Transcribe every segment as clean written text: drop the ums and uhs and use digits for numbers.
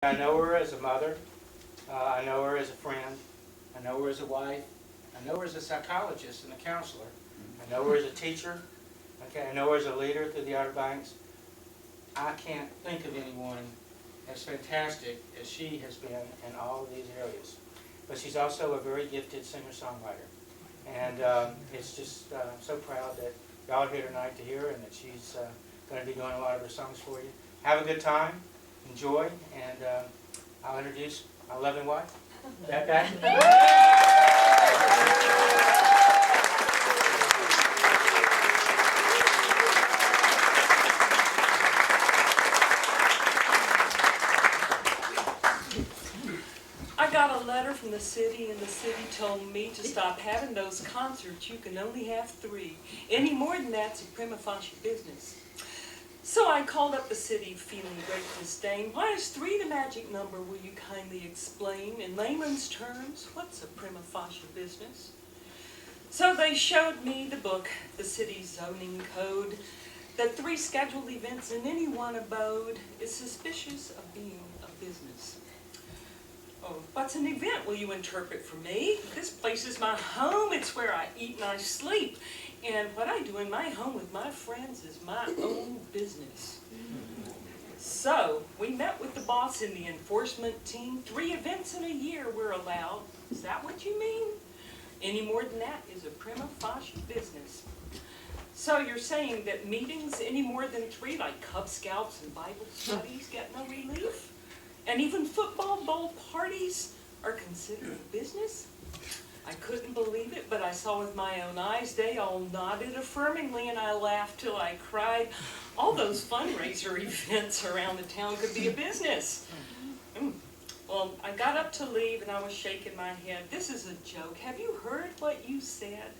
I know her as a mother, I know her as a friend, I know her as a wife, I know her as a psychologist and a counselor, I know her as a teacher, okay, I know her as a leader through the Outer Banks. I can't think of anyone as fantastic as she has been in all of these areas. But she's also a very gifted singer-songwriter. And it's just so proud that y'all are here tonight to hear her and that she's going to be doing a lot of her songs for you. Have a good time, enjoy, and I'll introduce my loving wife, Bett. I got a letter from the city, and the city told me to stop having those concerts. You can only have 3. Any more than that's a prima facie business. So I called up the city feeling great disdain. Why is 3 the magic number? Will you kindly explain? In layman's terms, what's a prima facie business? So they showed me the book, the city's zoning code, that 3 scheduled events in any one abode is suspicious of being a business. Oh, what's an event, will you interpret for me? This place is my home. It's where I eat and I sleep. And what I do in my home with my friends is my own business. So, we met with the boss and the enforcement team. 3 events in a year were allowed. Is that what you mean? Any more than that is a prima facie business. So you're saying that meetings any more than 3, like Cub Scouts and Bible studies, get no relief? And even football bowl parties are considered a business? I couldn't believe it, but I saw with my own eyes. They all nodded affirmingly, and I laughed till I cried. All those fundraiser events around the town could be a business. Well, I got up to leave, and I was shaking my head. This is a joke. Have you heard what you said?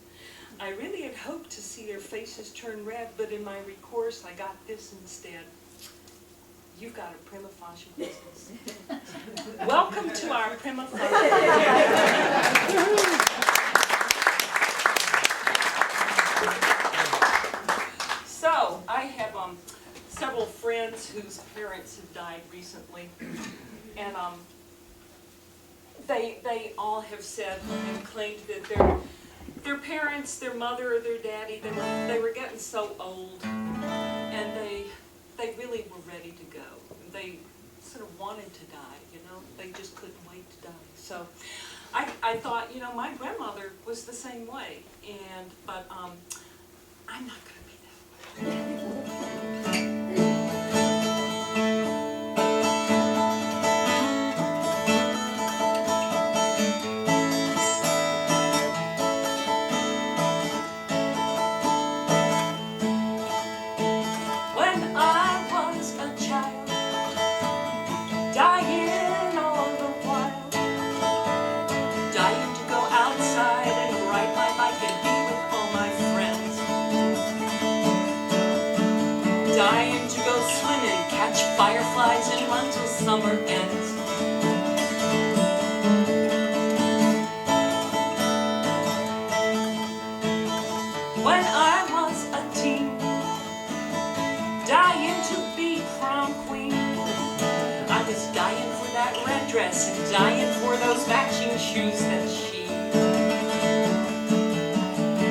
I really had hoped to see their faces turn red, but in my recourse, I got this instead. You've got a prima facie business. Welcome to our prima facie. So, I have several friends whose parents have died recently, and they all have said and claimed that their parents, their mother or their daddy, they were getting so old, and they really were ready to go. They sort of wanted to die, you know. They just couldn't wait to die. So I thought, you know, my grandmother was the same way, but I'm not going to be that way. Dying to go swimming, catch fireflies and run till summer ends. When I was a teen, dying to be prom queen. I was dying for that red dress and dying for those matching shoes that she,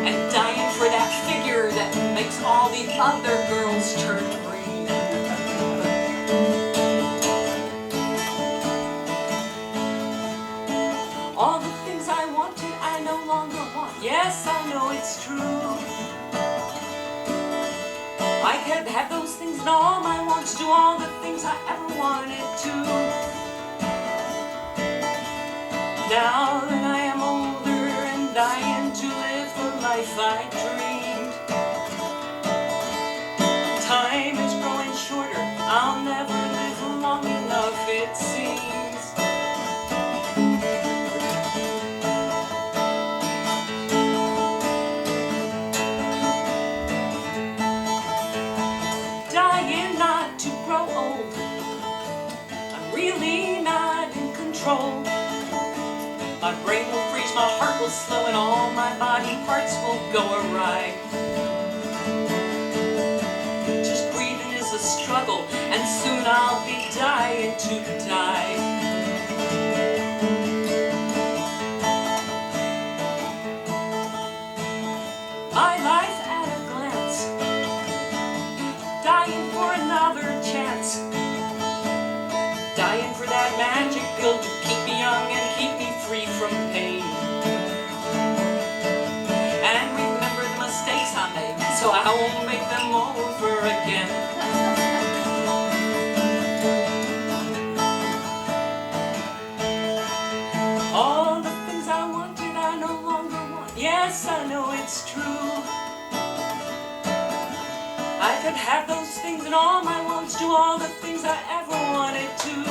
and dying for that figure that makes all the other girls turn green. All the things I wanted, I no longer want. Yes, I know it's true. I could have those things and all my wants, do all the things I ever wanted to. Now that I am older and dying to live the life I dreamed, time is growing shorter. I'll never live long enough, it seems. Dying not to grow old. I'm really not in control. My brain will freeze, my heart will slow, and all my body parts will go awry. Just breathing is a struggle, and soon I'll be dying to die. My life at a glance, dying for another chance, dying for that magic pill to keep me young and keep me free from pain. And remember the mistakes I made, so I won't make them over again. All the things I wanted I no longer want. Yes, I know it's true. I could have those things and all my wants, do all the things I ever wanted to.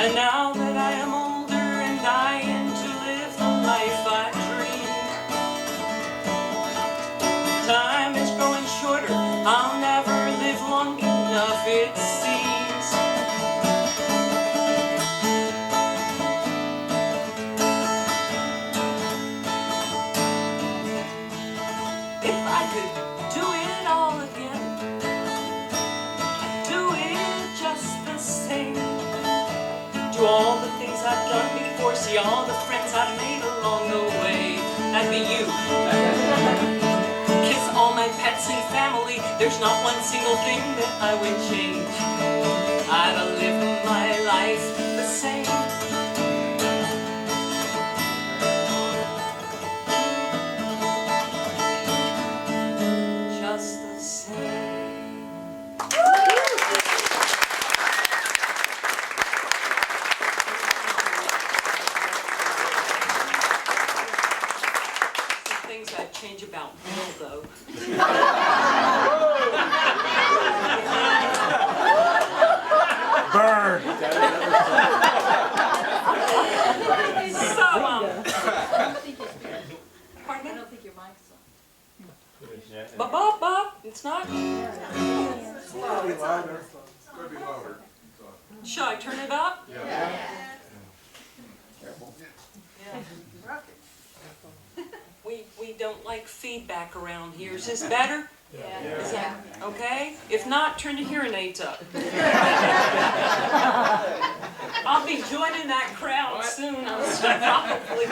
And now that I am older and dying to live the life I dreamed, time is growing shorter, I'll never live long enough it seems. If I could do it all again, I'd do it just the same. Do all the things I've done before, see all the friends I've made along the way. That'd be you. Kiss all my pets and family, there's not one single thing that I would change. I'd live my life the same. Just the same. Some things I'd change about Bill, though. Burn! So, pardon me? I don't think your mic's on. Bop, it's not? Should I turn it up? Yeah. We don't like feedback around here. Is this better? Is that okay? If not, turn the hearing aids up. I'll be joining that crowd soon. Probably.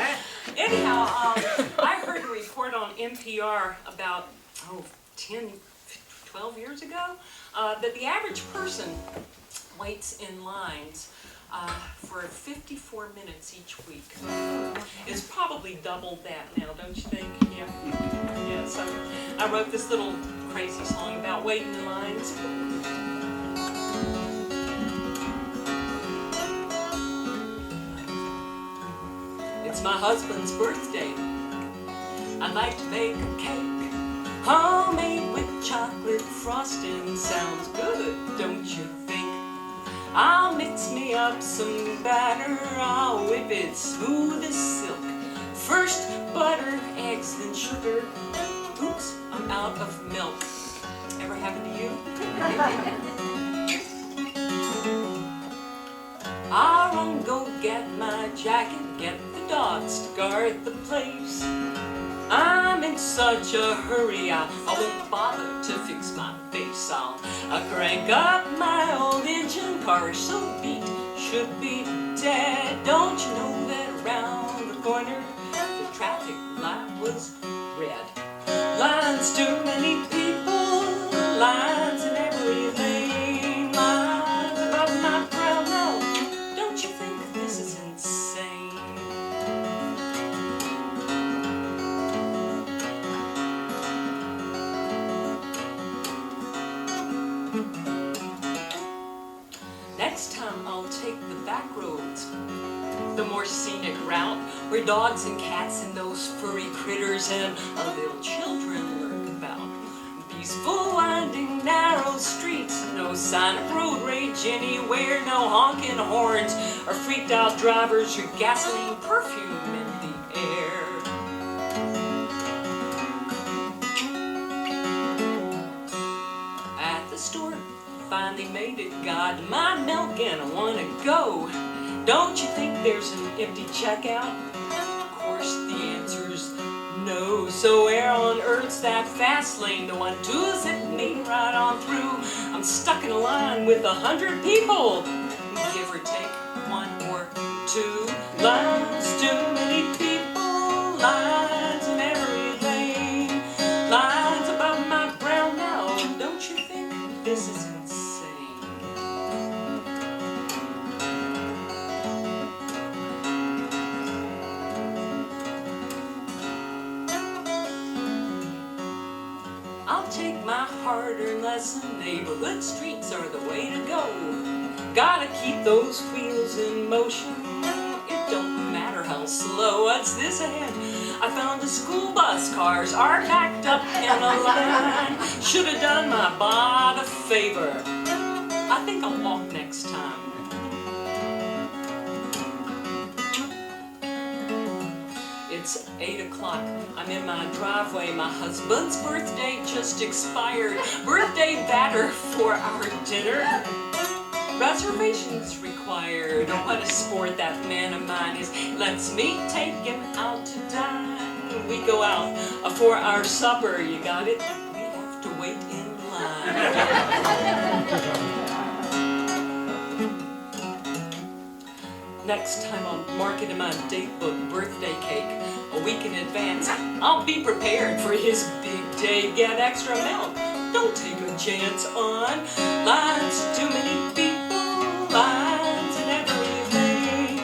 Anyhow, I heard a report on NPR about 10, 12 years ago that the average person waits in lines for 54 minutes each week. It's probably doubled that now, don't you think? Yeah. Yeah, so I wrote this little crazy song about waiting in lines. It's my husband's birthday. I'd like to bake a cake, homemade with chocolate frosting. Sounds good, don't you think? I'll mix me up some batter, I'll whip it smooth as silk. First butter, eggs, then sugar. Oops, I'm out of milk. Ever happen to you? I'll run, go get my jacket, get the dogs to guard the place. I'm in such a hurry, I won't bother to fix my face. I'll crank up my old engine, car so beat, should be dead. Don't you know that around the corner the traffic light was red? Lines, too many people, lines in every lane, lines above my brow. No, don't you think this is insane? Next time I'll take the back roads, the more scenic route, where dogs and cats and those furry critters and little children lurk about. Peaceful, winding, narrow streets, no sign of road rage anywhere, no honking horns or freaked out drivers or gasoline perfume in the air. At the store, finally made it, got my milk and I wanna go. Don't you think there's an empty checkout? Of course the answer's no. true. So where on earth's that fast lane? The one to zip me right on through. I'm stuck in a line with 100 people, give or take 1 or 2 lines. Too many people, lines in every lane, lines above my brow now. Don't you think this is insane? I'll take my hard-earned lesson. Neighborhood streets are the way to go. Gotta keep those wheels in motion. It don't matter how slow. What's this ahead? I found a school bus. Cars are backed up in a line. Should have done my bod a favor. I think I'll walk next time. It's 8 o'clock. I'm in my driveway. My husband's birthday just expired. Birthday batter for our dinner. Reservations required. What a sport that man of mine is. Lets me take him out to dine. We go out for our supper. You got it? We have to wait in line. Next time I'll mark it in my date book, birthday cake, a week in advance. I'll be prepared for his big day. Get extra milk. Don't take a chance on lines. Too many people, lines in every lane,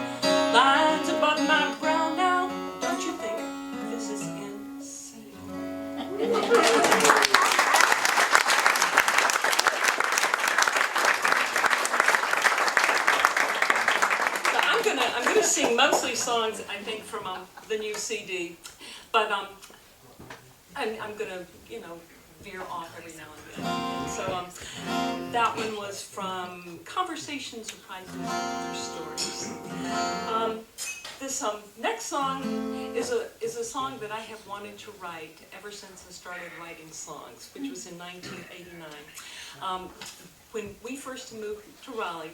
lines above my brow now. Don't you think this is insane? I'm gonna sing mostly songs, I think, from the new CD, but I'm gonna, veer off every now and then. So that one was from Conversations of Priceless Other Stories. This next song is a song that I have wanted to write ever since I started writing songs, which was in 1989. When we first moved to Raleigh,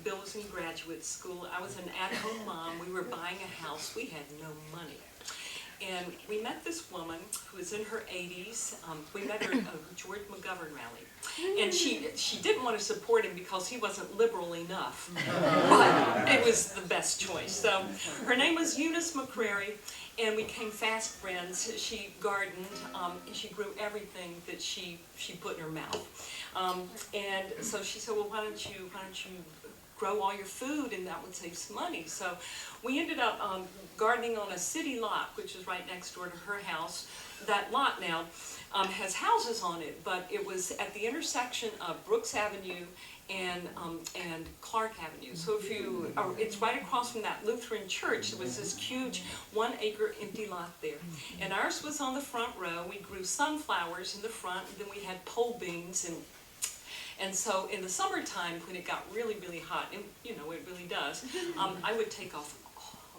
Bill was in graduate school. I was an at-home mom. We were buying a house. We had no money. And we met this woman who was in her 80s. We met her at a George McGovern rally. And she didn't want to support him because he wasn't liberal enough. But it was the best choice. So her name was Eunice McCrary, and we became fast friends. She gardened, and she grew everything that she put in her mouth. And so she said, well, why don't you grow all your food, and that would save some money. So we ended up gardening on a city lot, which is right next door to her house. That lot now has houses on it, but it was at the intersection of Brooks Avenue and Clark Avenue. So it's right across from that Lutheran church. There was this huge 1-acre empty lot there. And ours was on the front row. We grew sunflowers in the front, and then we had pole beans and so in the summertime, when it got really, really hot, and it really does, I would take off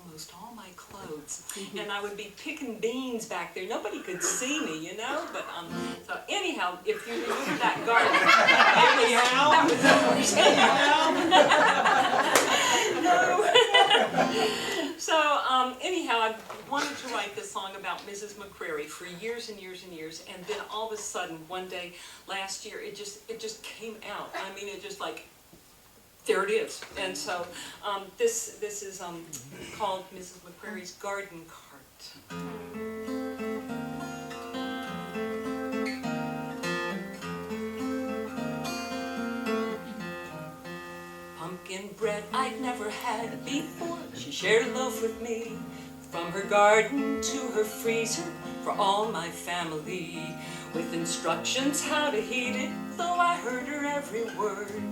almost all my clothes, and I would be picking beans back there. Nobody could see me, but so anyhow, if you remember that garden, that was no. So anyhow, I wanted to write this song about Mrs. McCrary for years and years and years, and then all of a sudden, one day last year, it just came out. I mean, it just like, there it is. And so this is called Mrs. McCrary's Garden Cart. Pumpkin bread I'd never had before. She shared a loaf with me. From her garden to her freezer for all my family, with instructions how to heat it, though I heard her every word.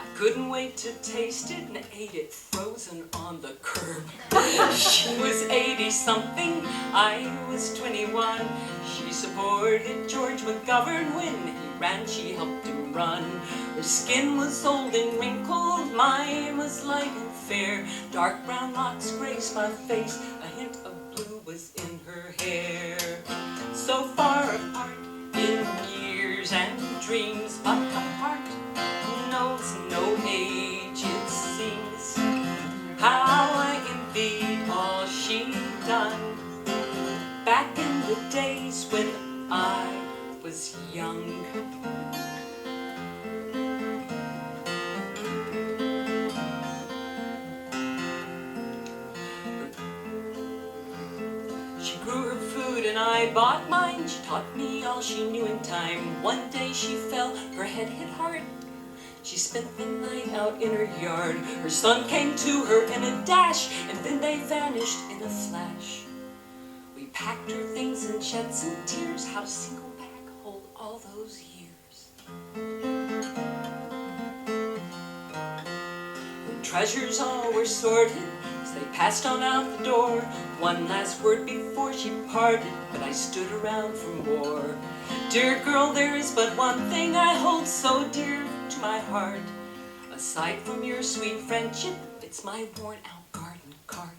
I couldn't wait to taste it and ate it frozen on the curb. She was 80-something, I was 21. She supported George McGovern when he ran, she helped him run. Her skin was old and wrinkled, mine was light and fair. Dark brown locks graced my face, a hint of blue was in her hair. So far apart in years and dreams, but the heart knows no age, it seems. How I envied all she'd done back in the days when I was young. She grew her food and I bought mine. She taught me all she knew in time. One day she fell, her head hit hard. She spent the night out in her yard. Her son came to her in a dash, and then they vanished in a flash. We packed her things and shed some tears. How'd a single bag hold all those years? The treasures all were sorted as they passed on out the door. One last word before she parted, but I stood around for more. Dear girl, there is but one thing I hold so dear to my heart. Aside from your sweet friendship, it's my worn-out garden cart.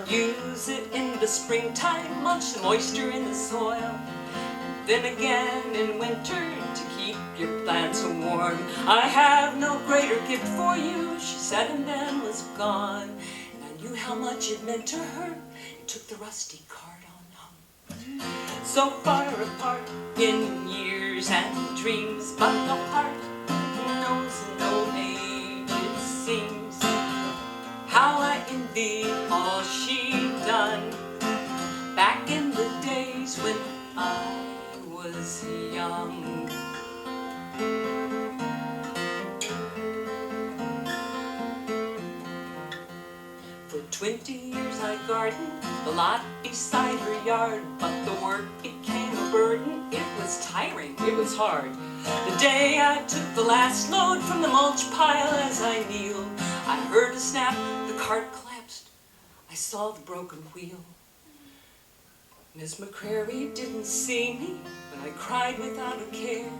Use it in the springtime, munch the moisture in the soil. Then again in winter to keep your plants warm. I have no greater gift for you, she said, and then was gone. And I knew how much it meant to her, and took the rusty cart on home. So far apart in years and dreams, but the heart knows no age, it seems. How I envy all she done back in the days when I was young. For 20 years I gardened the lot beside her yard, but the work became a burden. It was tiring, it was hard. The day I took the last load from the mulch pile, as I kneeled, I heard a snap, the cart collapsed. I saw the broken wheel. Miss McCrary didn't see me, but I cried without a care.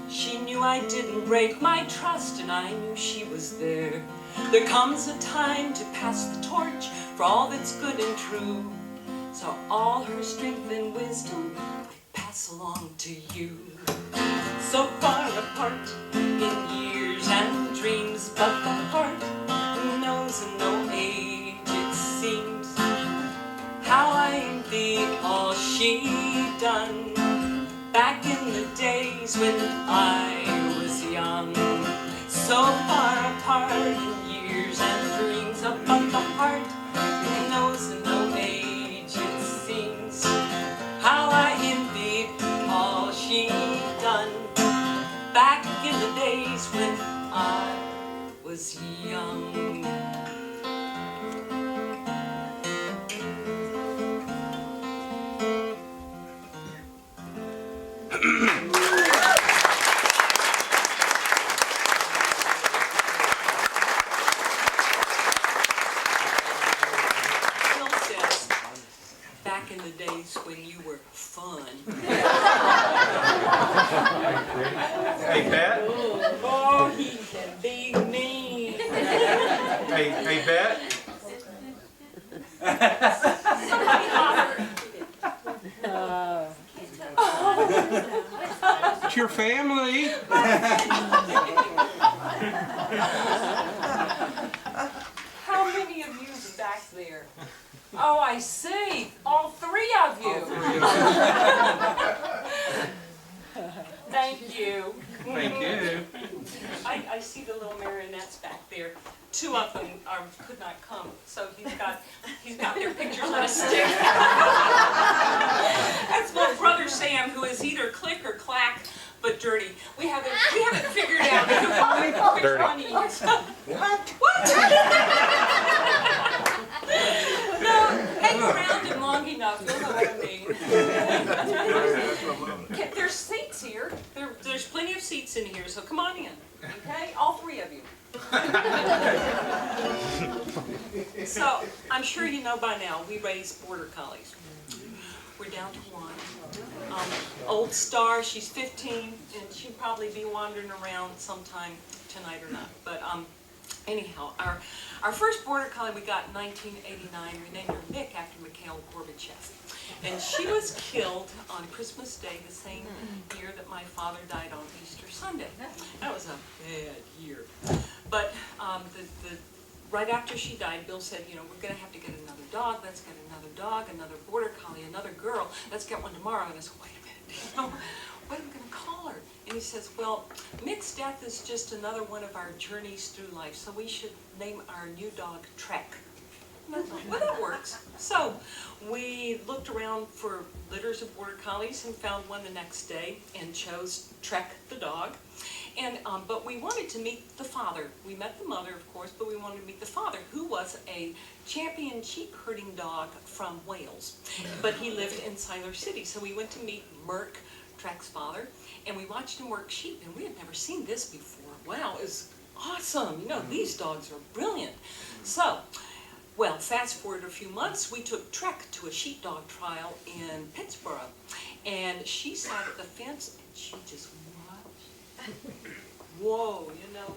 She knew I didn't break my trust, and I knew she was there. There comes a time to pass the torch for all that's good and true. So all her strength and wisdom I pass along to you. So far apart in years and dreams, but the heart knows no age, it seems. How I envy all she done back in the days when I was young. So far apart in years and dreams, but the heart knows no age, it seems. How I envy all she done back in the days when I was young. Bill says, back in the days when you were fun. Hey, Bett. Oh, he can be mean. Hey, Bett. Somebody holler. It's your family. How many of you is back there? Oh, I see. All three of you. Thank you. Thank you. I see the little marionettes back there. Two of them could not come, so he's got their pictures on a stick. That's my brother Sam, who is either click or clack, but dirty. We haven't figured out which one he is. What? No, hang around him long enough, you'll know what I mean. There's seats here. There's plenty of seats in here, so come on in. Okay, all three of you. So, I'm sure you know by now, we raise border collies. We're down to one. Old Star, she's 15, and she'll probably be wandering around sometime tonight or not. But anyhow, our first border collie we got in 1989. We named her Mick after Mikhail Gorbachev. And she was killed on Christmas Day, the same year that my father died on Easter Sunday. That was a bad year. But right after she died, Bill said, you know, we're going to have to get another dog. Let's get another dog, another border collie, another girl. Let's get one tomorrow. And I said, wait a minute, you know, what are we going to call her? And he says, well, mixed death is just another one of our journeys through life, so we should name our new dog Trek. And I thought, well, that works. So we looked around for litters of border collies and found one the next day and chose Trek the dog. And but we wanted to meet the father. We met the mother, of course, but we wanted to meet the father, who was a champion sheep herding dog from Wales. But he lived in Siler City, so we went to meet Merck, Trek's father, and we watched him work sheep, and we had never seen this before. Wow, it was awesome. You know, these dogs are brilliant. So, well, fast forward a few months, we took Trek to a sheepdog trial in Pittsburgh, and she sat at the fence and she just watched. Whoa, you know,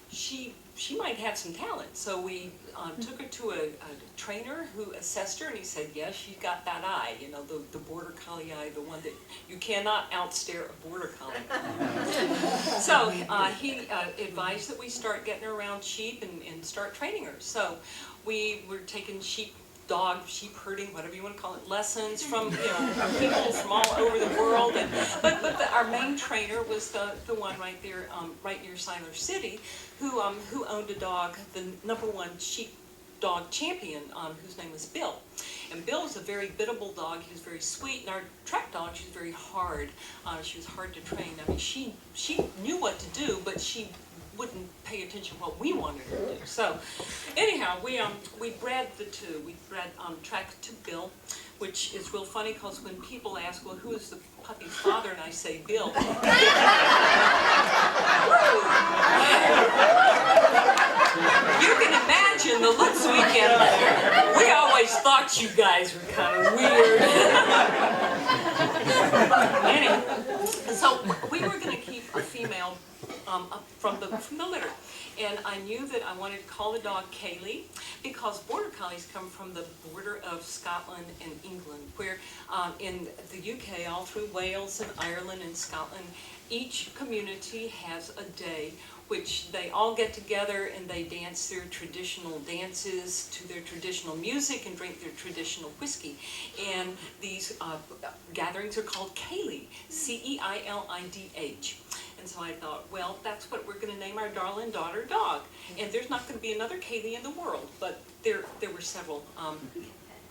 she might have some talent. So we took her to a trainer who assessed her, and he said, yes, she's got that eye, you know, the border collie eye, the one that you cannot outstare a border collie. So he advised that we start getting her around sheep and start training her. So we were taking sheep herding, whatever you want to call it, lessons from, you know, people from all over the world. And, but our main trainer was the one right there, right near Siler City, who owned a dog, the #1 sheep dog champion, whose name was Bill. And Bill was a very biddable dog. He was very sweet. And our Trek dog, she was very hard. She was hard to train. I mean, she knew what to do, but she wouldn't pay attention to what we wanted her to do. So anyhow, we bred the two. We bred Trek to Bill, which is real funny because when people ask, well, who is the puppy's father, and I say Bill. You can imagine the looks we get. We always thought you guys were kind of weird. Anyway, so we were going to keep a female from the litter. And I knew that I wanted to call the dog Kaylee because border collies come from the border of Scotland and England, where in the UK, all through Wales and Ireland and Scotland, each community has a day which they all get together and they dance their traditional dances to their traditional music and drink their traditional whiskey. And these gatherings are called Ceilidh, C-E-I-L-I-D-H. And so I thought, well, that's what we're going to name our darling daughter dog. And there's not going to be another Ceilidh in the world, but there were several.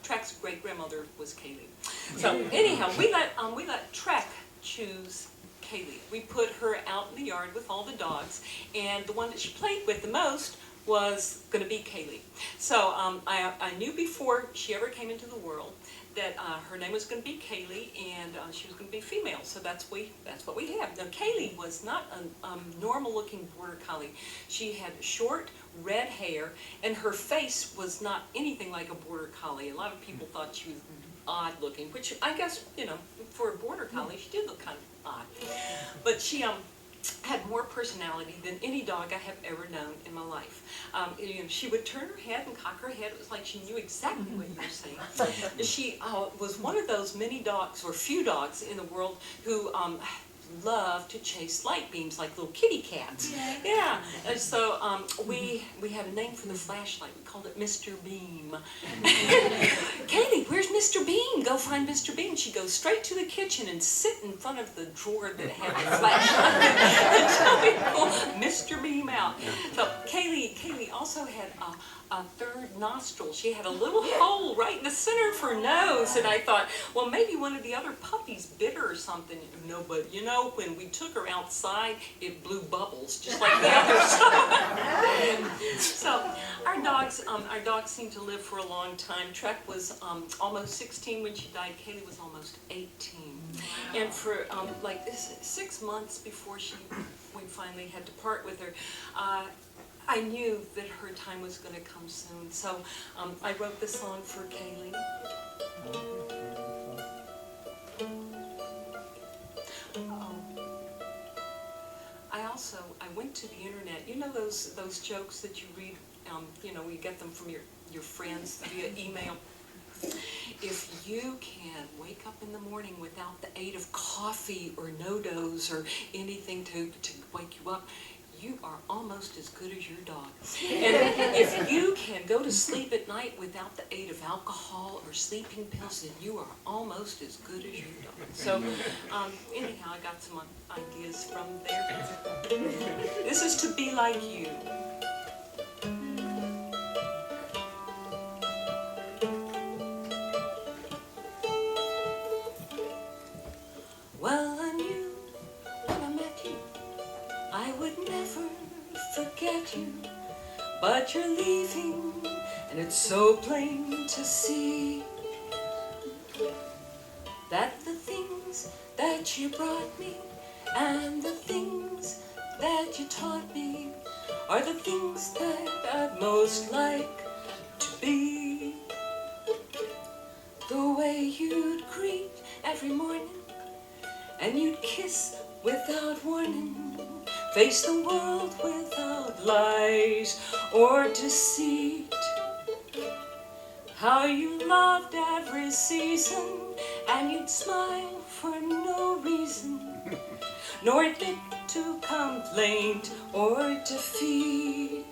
Trek's great-grandmother was Ceilidh. So anyhow, we let Trek choose Ceilidh. We put her out in the yard with all the dogs, and the one that she played with the most was going to be Ceilidh. So I knew before she ever came into the world that her name was going to be Ceilidh, and she was going to be female. So that's what we have. Now, Ceilidh was not a normal-looking border collie. She had short red hair, and her face was not anything like a border collie. A lot of people thought she was odd-looking, which I guess, you know, for a border collie, she did look kind of odd. But she had more personality than any dog I have ever known in my life. You know, she would turn her head and cock her head. It was like she knew exactly what you were saying. She was one of those many dogs, or few dogs in the world, who love to chase light beams like little kitty cats. Yeah. And so we had a name for the flashlight. We called it Mr. Beam. Ceilidh, where's Mr. Beam? Go find Mr. Beam. She'd go straight to the kitchen and sit in front of the drawer that had the flashlight until we pull Mr. Beam out. So Ceilidh also had a third nostril. She had a little hole right in the center of her nose, and I thought, well, maybe one of the other puppies bit her or something. No, but you know, when we took her outside, it blew bubbles, just like the others. So our dogs seemed to live for a long time. Trek was almost 16 when she died. Ceilidh was almost 18. And for like 6 months before we finally had to part with her, I knew that her time was going to come soon. So I wrote this song for Ceilidh. I went to the internet. You know those jokes that you read, you know, you get them from your friends via email. If you can wake up in the morning without the aid of coffee or no-dos or anything to wake you up, you are almost as good as your dog. And if you can go to sleep at night without the aid of alcohol or sleeping pills, then you are almost as good as your dog. So anyhow, I got some ideas from there. This is to be like you. Well, I knew when I met you, I would never forget you. But you're leaving, and it's so plain to see that the things that you brought me and the things that you taught me are the things that I'd most like to be. The way you'd greet every morning, and you'd kiss without warning, face the world without lies or deceit. How you loved every season, and you'd smile for no reason, nor admit to complaint or defeat.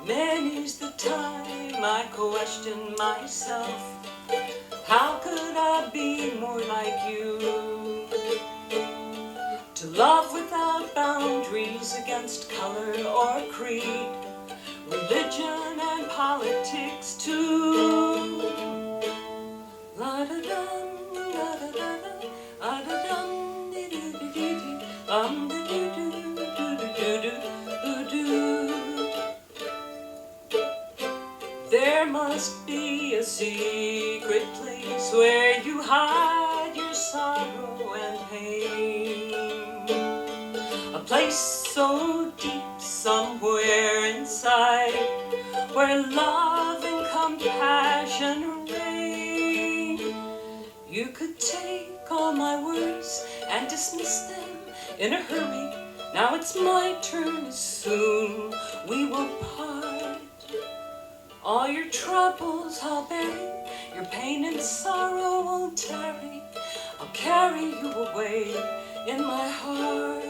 Many's the time I question myself, how could I be more like you? To love without boundaries against color or creed, religion and politics too. La da dum, la da da da, la da dum, dee doo dee dee dee, dee doo doo doo doo doo doo. There must be a secret place where you hide your sorrow and pain. A place so deep somewhere inside, where love and compassion reign. You could take all my worries and dismiss them in a hurry. Now it's my turn, soon we will part. All your troubles I'll bury, your pain and sorrow won't tarry. I'll carry you away in my heart.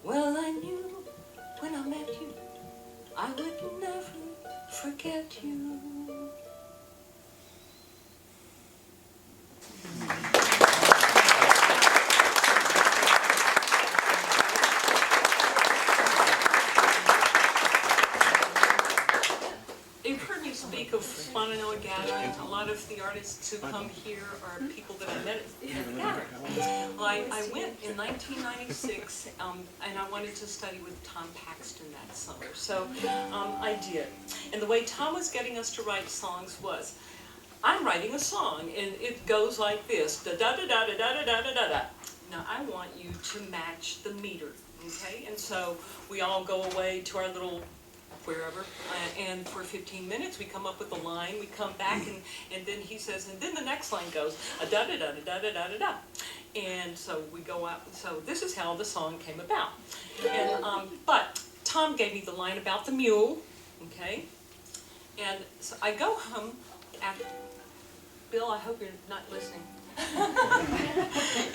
Well, I knew when I met you, I would never forget you. You've heard me speak of Swananoa Gathering. A lot of the artists who come here are people that I met at the gathering. Well, I went in 1996, and I wanted to study with Tom Paxton that summer. So I did. And the way Tom was getting us to write songs was, I'm writing a song, and it goes like this, da da da da da da da da da da. Now I want you to match the meter, okay? And so we all go away to our little wherever, and for 15 minutes we come up with a line, we come back, and then he says, and then the next line goes, da da da da da da da da. And so we go out, so this is how the song came about. And but Tom gave me the line about the mule, okay? And so I go home after, Bill, I hope you're not listening.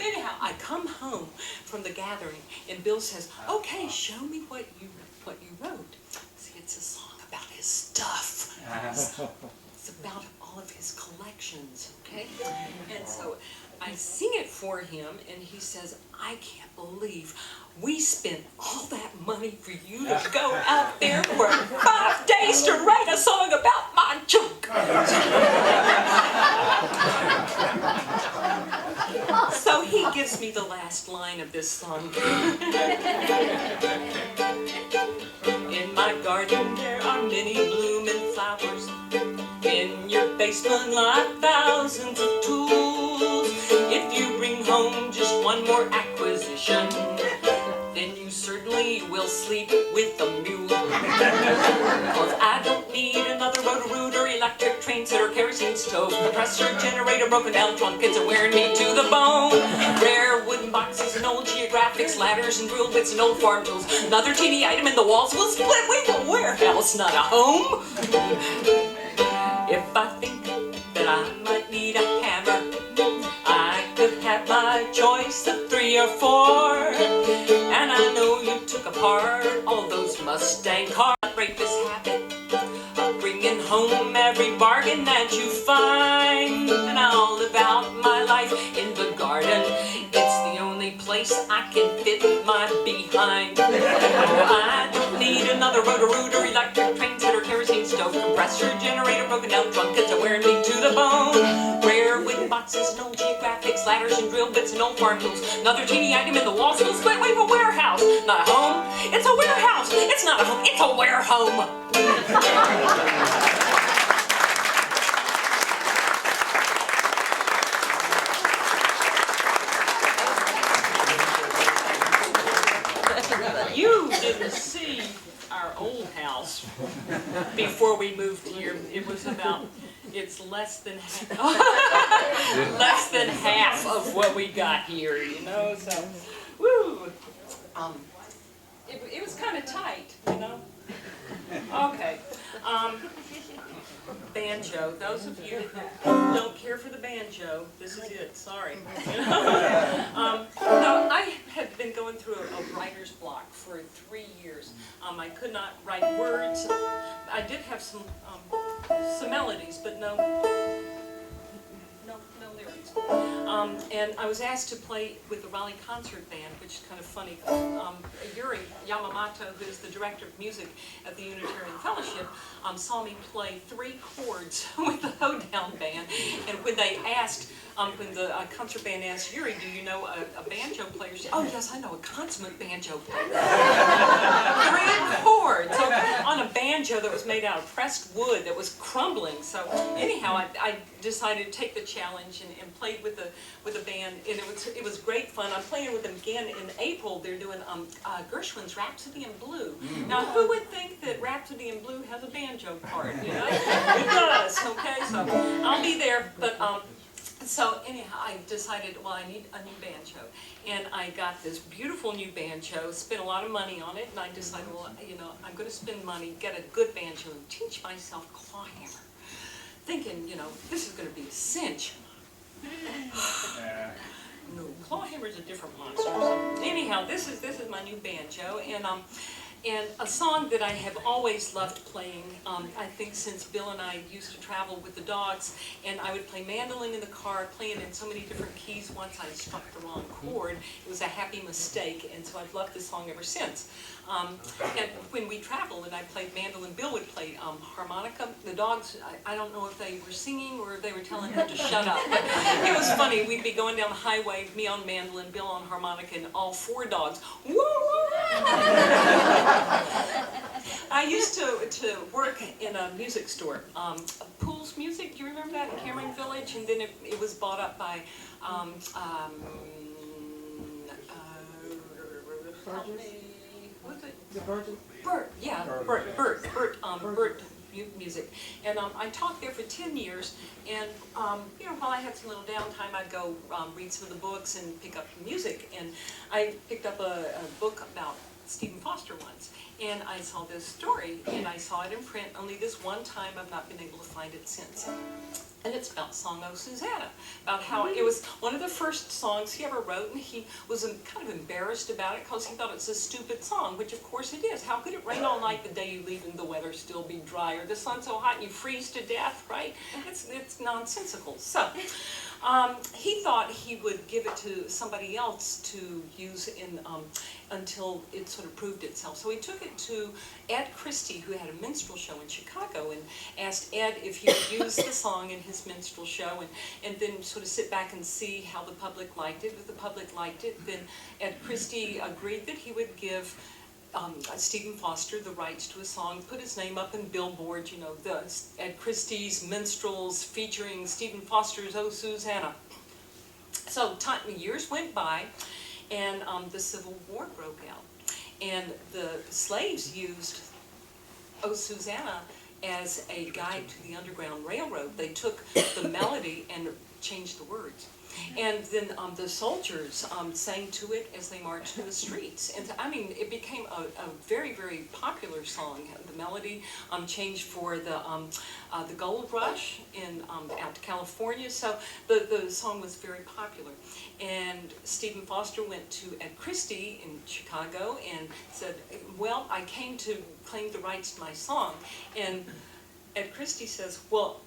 Anyhow, I come home from the gathering, and Bill says, okay, show me what you wrote. See, it's a song about his stuff. It's about all of his collections, okay? And so I sing it for him, and he says, I can't believe we spent all that money for you to go out there for 5 days to write a song about my junk. So he gives me the last line of this song. In my garden there are many blooming flowers. In your basement lie thousands of tools. If you bring home just one more acquisition, then you certainly will sleep with the mule. 'Cause I don't need another roto-rooter, electric train trains that are kerosene stove, compressor generator, broken down trunk, kids are wearing me to the bone. Rare wooden boxes and old geographics, ladders and drill bits and old farm tools. Another teeny item in the walls will split. We a warehouse, not a home. If I think that I might need a hammer, I could have my choice of 3 or 4. And I know you took apart all those Mustang cars. Break this habit of bringing home every bargain that you find. And I'll live out my life in the garden. It's the only place I can fit my behind. I don't need another rotor-rooter, electric trains that are kerosene stove, compressor generator, broken down trunk, kids are wearing me to the bone. Rare wooden boxes and old geographics, ladders and drill bits and old farm tools. Another teeny item in the walls will split. Wave a warehouse, not a home. It's a warehouse. It's not a home. It's a warehome. You didn't see our old house before we moved here. It was about, it's less than half of what we got here, you know, so, woo. It was kind of tight, you know. Okay. Banjo. Those of you that don't care for the banjo, this is it. Sorry. You know? No, I had been going through a writer's block for 3 years. I could not write words. I did have some melodies, but no lyrics. And I was asked to play with the Raleigh Concert Band, which is kind of funny. Yuri Yamamoto, who is the director of music at the Unitarian Fellowship, saw me play 3 chords with the hoedown band. And when they asked, when the concert band asked Yuri, "Do you know a banjo player?" She said, "Oh yes, I know a consummate banjo player." 3 chords on a banjo that was made out of pressed wood that was crumbling. So anyhow, I decided to take the challenge and played with the band, and it was great fun. I'm playing with them again in April. They're doing Gershwin's Rhapsody in Blue. Now, who would think that Rhapsody in Blue has a banjo part? You know, it does. Okay, so I'll be there. But so anyhow, I decided, well, I need a new banjo, and I got this beautiful new banjo. Spent a lot of money on it, and I decided, well, you know, I'm going to spend money, get a good banjo, and teach myself clawhammer. Thinking, you know, this is going to be a cinch. No, clawhammer's a different monster. So anyhow, this is my new banjo, and a song that I have always loved playing, I think since Bill and I used to travel with the dogs, and I would play mandolin in the car, playing in so many different keys. Once I struck the wrong chord. It was a happy mistake, and so I've loved this song ever since. And when we traveled and I played mandolin, Bill would play harmonica. The dogs, I don't know if they were singing or if they were telling him to shut up, but it was funny. We'd be going down the highway, me on mandolin, Bill on harmonica, and all 4 dogs, woo, woo. I used to work in a music store, Pools Music, do you remember that, in Cameron Village? And then it was bought up by, Bert Music. And I taught there for 10 years, and you know, while I had some little downtime, I'd go read some of the books and pick up music. And I picked up a book about Stephen Foster once, and I saw this story, and I saw it in print only this one time. I've not been able to find it since. And it's about Song O Susanna, about how it was one of the first songs he ever wrote, and he was kind of embarrassed about it because he thought it's a stupid song, which of course it is. How could it rain all night the day you leave and the weather still be dry, or the sun so hot and you freeze to death, right? It's nonsensical. So he thought he would give it to somebody else to use in until it sort of proved itself. So he took it to Ed Christie, who had a minstrel show in Chicago, and asked Ed if he would use the song in his minstrel show, and then sort of sit back and see how the public liked it. If the public liked it, then Ed Christie agreed that he would give Stephen Foster the rights to a song, put his name up in billboards, you know, the Ed Christie's minstrels featuring Stephen Foster's "Oh Susanna." So years went by, and the Civil War broke out, and the slaves used "Oh Susanna" as a guide to the Underground Railroad. They took the melody and changed the words. And then the soldiers sang to it as they marched in the streets. And I mean, it became a very, very popular song. The melody changed for the gold rush in out to California. So the song was very popular. And Stephen Foster went to Ed Christie in Chicago and said, well, I came to claim the rights to my song. And Ed Christie says, well,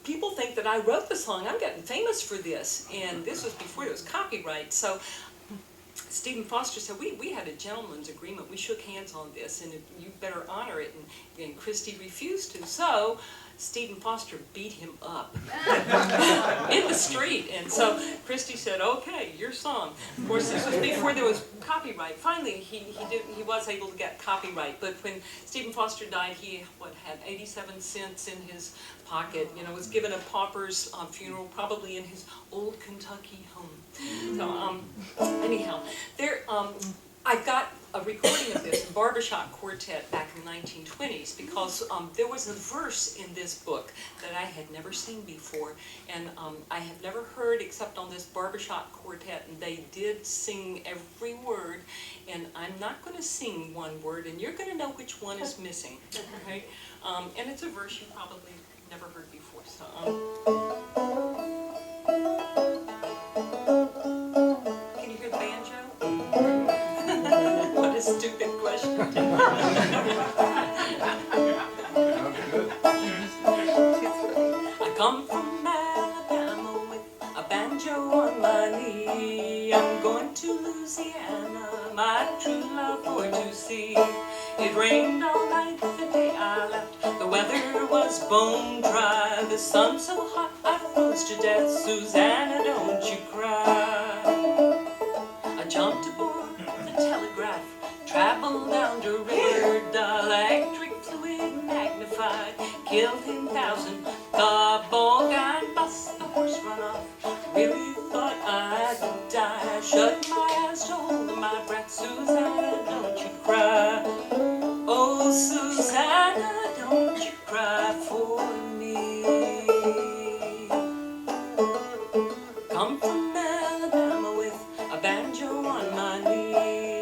people think that I wrote the song. I'm getting famous for this. And this was before there was copyright. So Stephen Foster said, we had a gentleman's agreement. We shook hands on this, and you better honor it. And Christie refused to. So Stephen Foster beat him up in the street. And so Christie said, okay, your song. Of course, this was before there was copyright. Finally, he was able to get copyright. But when Stephen Foster died, he had 87 cents in his pocket. You know, was given a pauper's funeral, probably in his old Kentucky home. So anyhow, I've got a recording of this barbershop quartet back in the 1920s because there was a verse in this book that I had never seen before, and I have never heard except on this barbershop quartet, and they did sing every word, and I'm not going to sing one word, and you're going to know which one is missing, okay? And it's a verse you probably never heard before, so can you hear the banjo? What a stupid question. I come from Alabama with a banjo on my knee. I'm going to Louisiana, my true love for to see. It rained all night the day I left. The weather was bone dry. The sun so hot I froze to death. Susanna, don't you cry. I jumped aboard the telegraph, traveled down to river, electric fluid magnified, killed 10,000, the bog and bust the horse run off. Really thought I'd die. Shut my eyes to hold my breath. Susanna, don't you cry. Oh, Susanna, don't you cry for me. Come from Alabama with a banjo on my knee.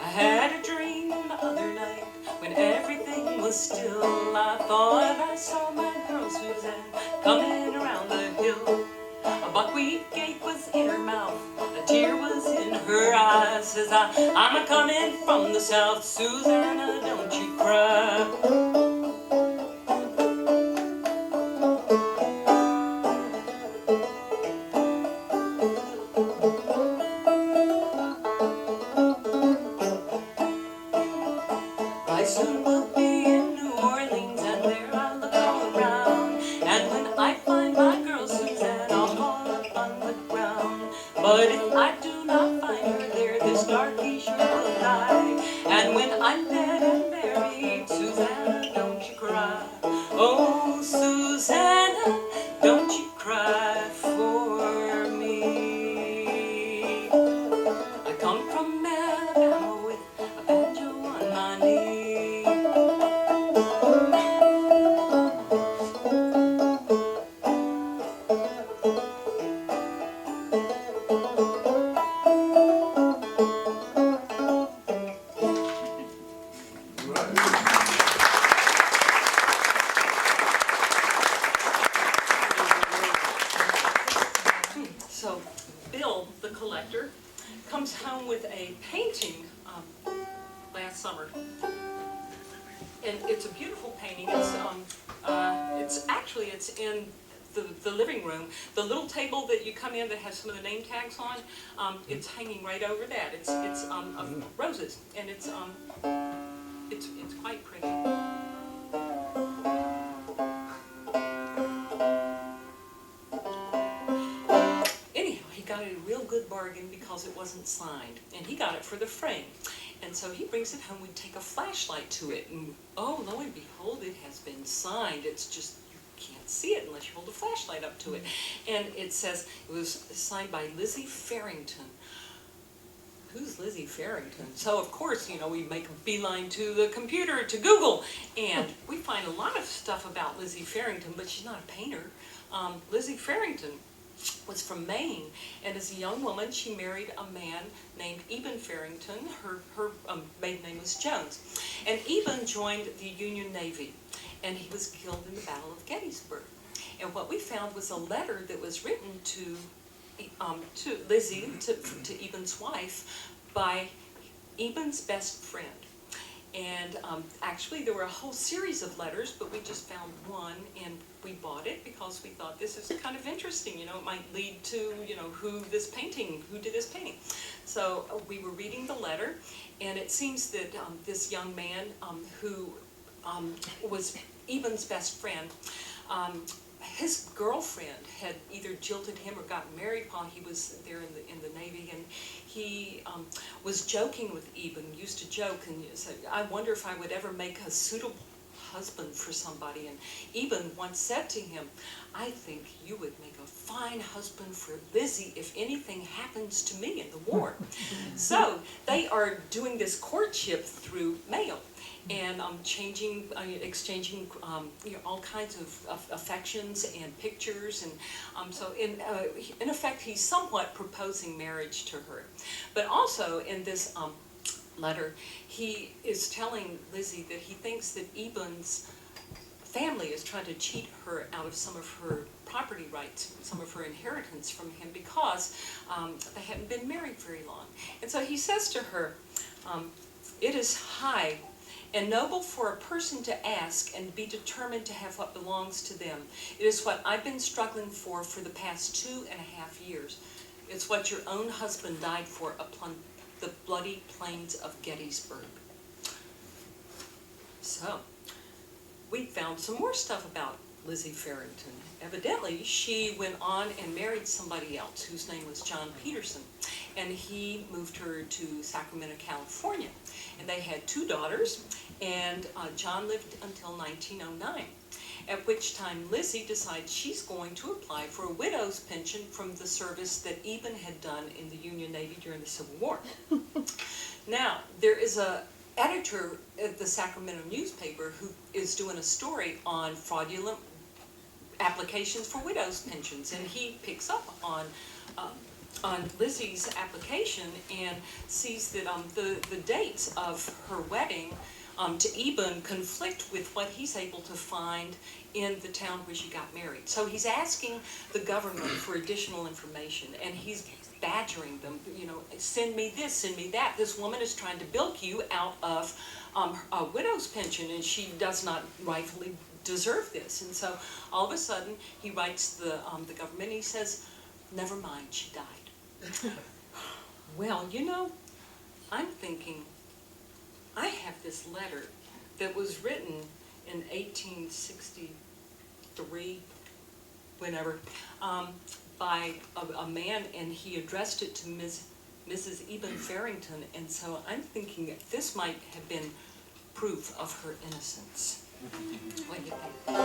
I had a dream the other night when everything was still. I thought I saw my girl Suzanne coming around the hill. A buckwheat cake was in her mouth, a tear was in her eyes. Says I'm a coming from the south. Susanna, don't you cry. I soon will be in New Orleans, and there I'll look all around. And when I find my girl Suzanne, I'll fall up on the ground. But if I do not find her there, this darky sure will die. And when I'm dead and buried, Susanna, don't you cry. Oh, Susanna, don't you cry for me. I come from Alabama with a banjo on my knee. So Bill, the collector, comes home with a painting last summer, and it's a beautiful painting. It's in the living room. The little table that you come in that has some of the name tags on, it's hanging right over that. It's of roses, and it's quite pretty. Anyhow, he got a real good bargain because it wasn't signed, and he got it for the frame. And so he brings it home. We take a flashlight to it, and oh, lo and behold, it has been signed. It's just, you can't see it unless you hold a flashlight up to it. And it says it was signed by Lizzie Farrington. who's Lizzie Farrington? So of course, we make a beeline to the computer, to Google, and we find a lot of stuff about Lizzie Farrington, but she's not a painter. Lizzie Farrington was from Maine, and as a young woman, she married a man named Eben Farrington. Her maiden name was Jones. And Eben joined the Union Navy, and he was killed in the Battle of Gettysburg. And what we found was a letter that was written to Lizzie, to Eben's wife, by Eben's best friend. And actually there were a whole series of letters, but we just found one, and we bought it because we thought this is kind of interesting. It might lead to, who did this painting. So we were reading the letter, and it seems that this young man who was Eben's best friend, his girlfriend had either jilted him or gotten married while he was there in the Navy, and he was joking with Eben, used to joke and said, I wonder if I would ever make a suitable husband for somebody. And Eben once said to him, I think you would make a fine husband for Lizzie if anything happens to me in the war. So they are doing this courtship through mail, and exchanging all kinds of affections and pictures, and so in effect he's somewhat proposing marriage to her. But also in this letter, he is telling Lizzie that he thinks that Eben's family is trying to cheat her out of some of her property rights, some of her inheritance from him, because they hadn't been married very long. And so he says to her, it is high and noble for a person to ask and be determined to have what belongs to them. It is what I've been struggling for the past 2.5 years. It's what your own husband died for upon the bloody plains of Gettysburg. So, we found some more stuff about Lizzie Farrington. Evidently, she went on and married somebody else whose name was John Peterson, and he moved her to Sacramento, California. And they had 2 daughters, and John lived until 1909, at which time Lizzie decides she's going to apply for a widow's pension from the service that Eben had done in the Union Navy during the Civil War. Now, there is a editor at the Sacramento newspaper who is doing a story on fraudulent applications for widow's pensions, and he picks up on Lizzie's application and sees that the dates of her wedding to Eben conflict with what he's able to find in the town where she got married. So he's asking the government for additional information, and he's badgering them, send me this, send me that. This woman is trying to bilk you out of a widow's pension, and she does not rightfully deserve this. And so all of a sudden he writes the government, and he says, never mind, she died. Well, I'm thinking, I have this letter that was written in 1863, whenever, by a man, and he addressed it to Mrs. Eben Farrington, and so I'm thinking that this might have been proof of her innocence. What do you think?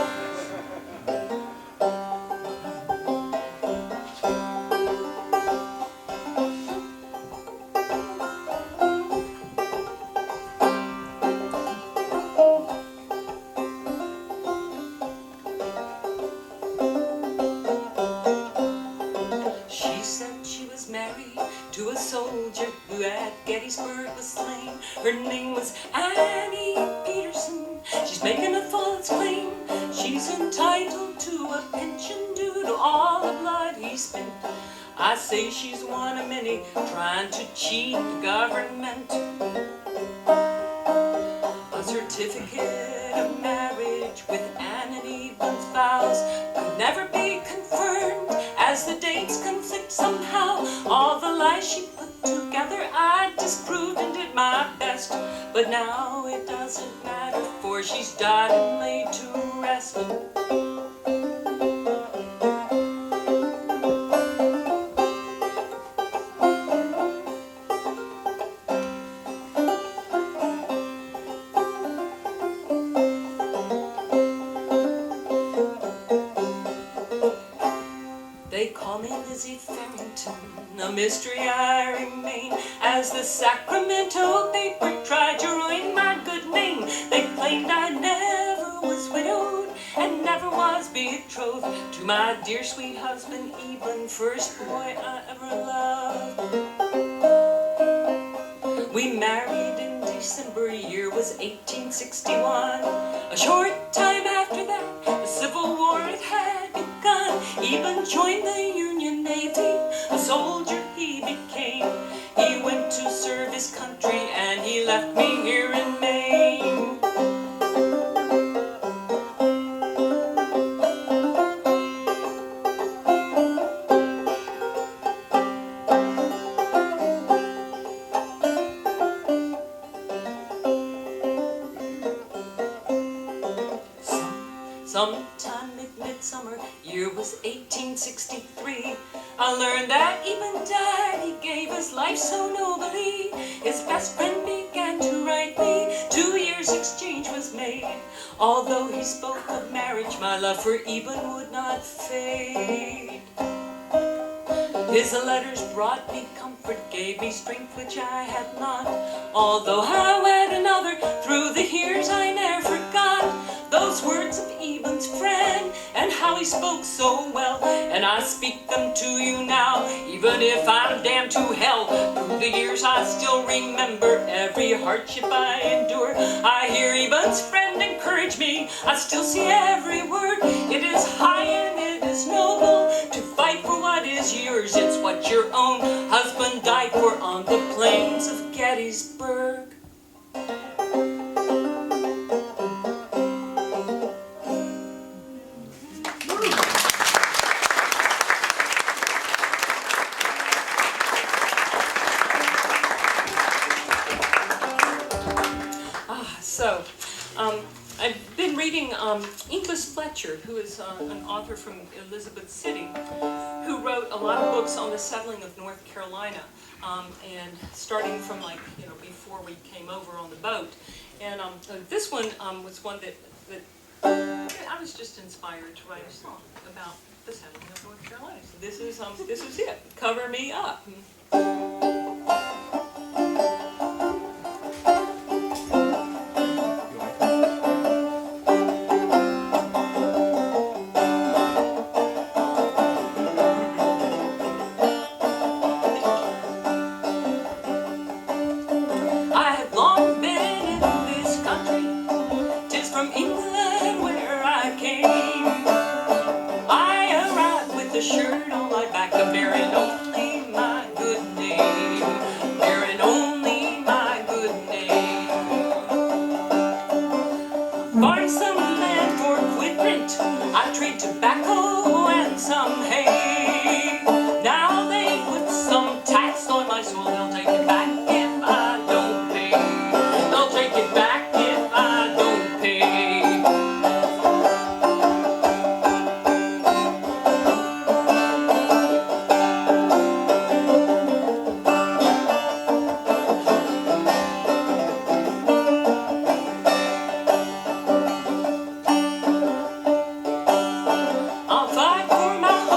To a soldier who at Gettysburg was slain. Her name was Annie Peterson. She's making a false claim. She's entitled to a pension due to all the blood he spent. I say she's one of many trying to cheat the government. A certificate of marriage with Anne and Eben's vows could never be confirmed, as the dates conflict somehow. All the lies she put together I disproved and did my best, but now it doesn't matter, for she's died and laid to rest. They call me Lizzie Farrington, Washington, a mystery I remain, as the Sacramento paper tried to ruin my good name. They claimed I never was widowed and never was betrothed to my dear sweet husband, even first boy I ever loved. We married in December, year was 1861. A short time after that, the Civil War it had begun. Eben joined the Union Navy, a soldier he became. He went to serve his country and he left me here in Maine. Sometime midsummer, year was 1863. I learned that even died, he gave his life so nobly. His best friend began to write me, 2 years exchange was made. Although he spoke of marriage, my love for Eben would not fade. His letters brought me comfort, gave me strength which I had not. Although I wed another, through the years I ne'er forgot those words of Eben's friend, and how he spoke so well. And I speak them to you now, even if I'm damned to hell. Through the years I still remember every hardship I endure. I hear Eben's friend encourage me, I still see every word. It is high and it is noble to fight for what is yours. It's what your own husband died for on the plains of Gettysburg. I've been reading Inglis Fletcher, who is an author from Elizabeth City, who wrote a lot of books on the settling of North Carolina, and starting from before we came over on the boat. And this one was one that I was just inspired to write a song about the settling of North Carolina. So this is it. Cover Me Up. Shirt on my back, bearing only my good name, bearing only my good name. Barring some land for equipment, I trade tobacco and some hay. Now they put some tax on my soul, they'll take it back if I don't pay. They'll take it back if I don't pay. I'll fight for my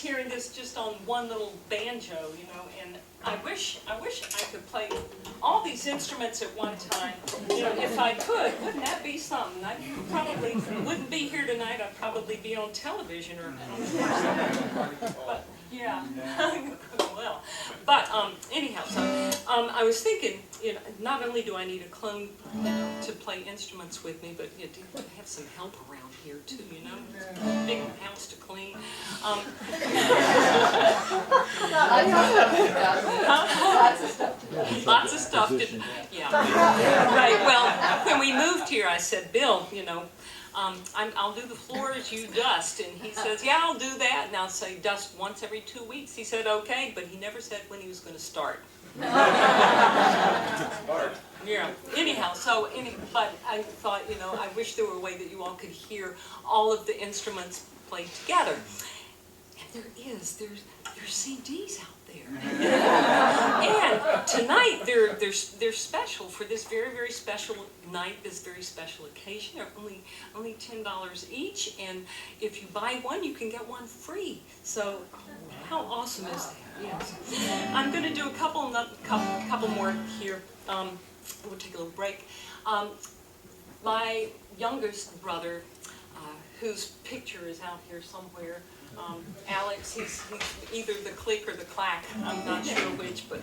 hearing this just on one little banjo, you know, and I wish I could play all these instruments at one time. You know, if I could, wouldn't that be something? I probably wouldn't be here tonight. I'd probably be on television or something. But yeah, well, but anyhow, so I was thinking, you know, not only do I need a clone, you know, to play instruments with me, but you know, to have some help around here too, you know, big house to clean. Lots of stuff to do. Lots of stuff to, yeah. Right, well, when we moved here, I said, Bill, you know, I'll do the floors, you dust. And he says, yeah, I'll do that. And I'll say dust once every 2 weeks. He said, okay, but he never said when he was going to start. Yeah, anyhow, but I thought, you know, I wish there were a way that you all could hear all of the instruments played together. And there's CDs out there. And tonight, they're special for this very, very special night, this very special occasion. They're only $10 each, and if you buy one, you can get one free. So how awesome is that? Yes. I'm going to do a couple more here. We'll take a little break. My youngest brother, whose picture is out here somewhere, Alex, he's either the click or the clack, I'm not sure which, but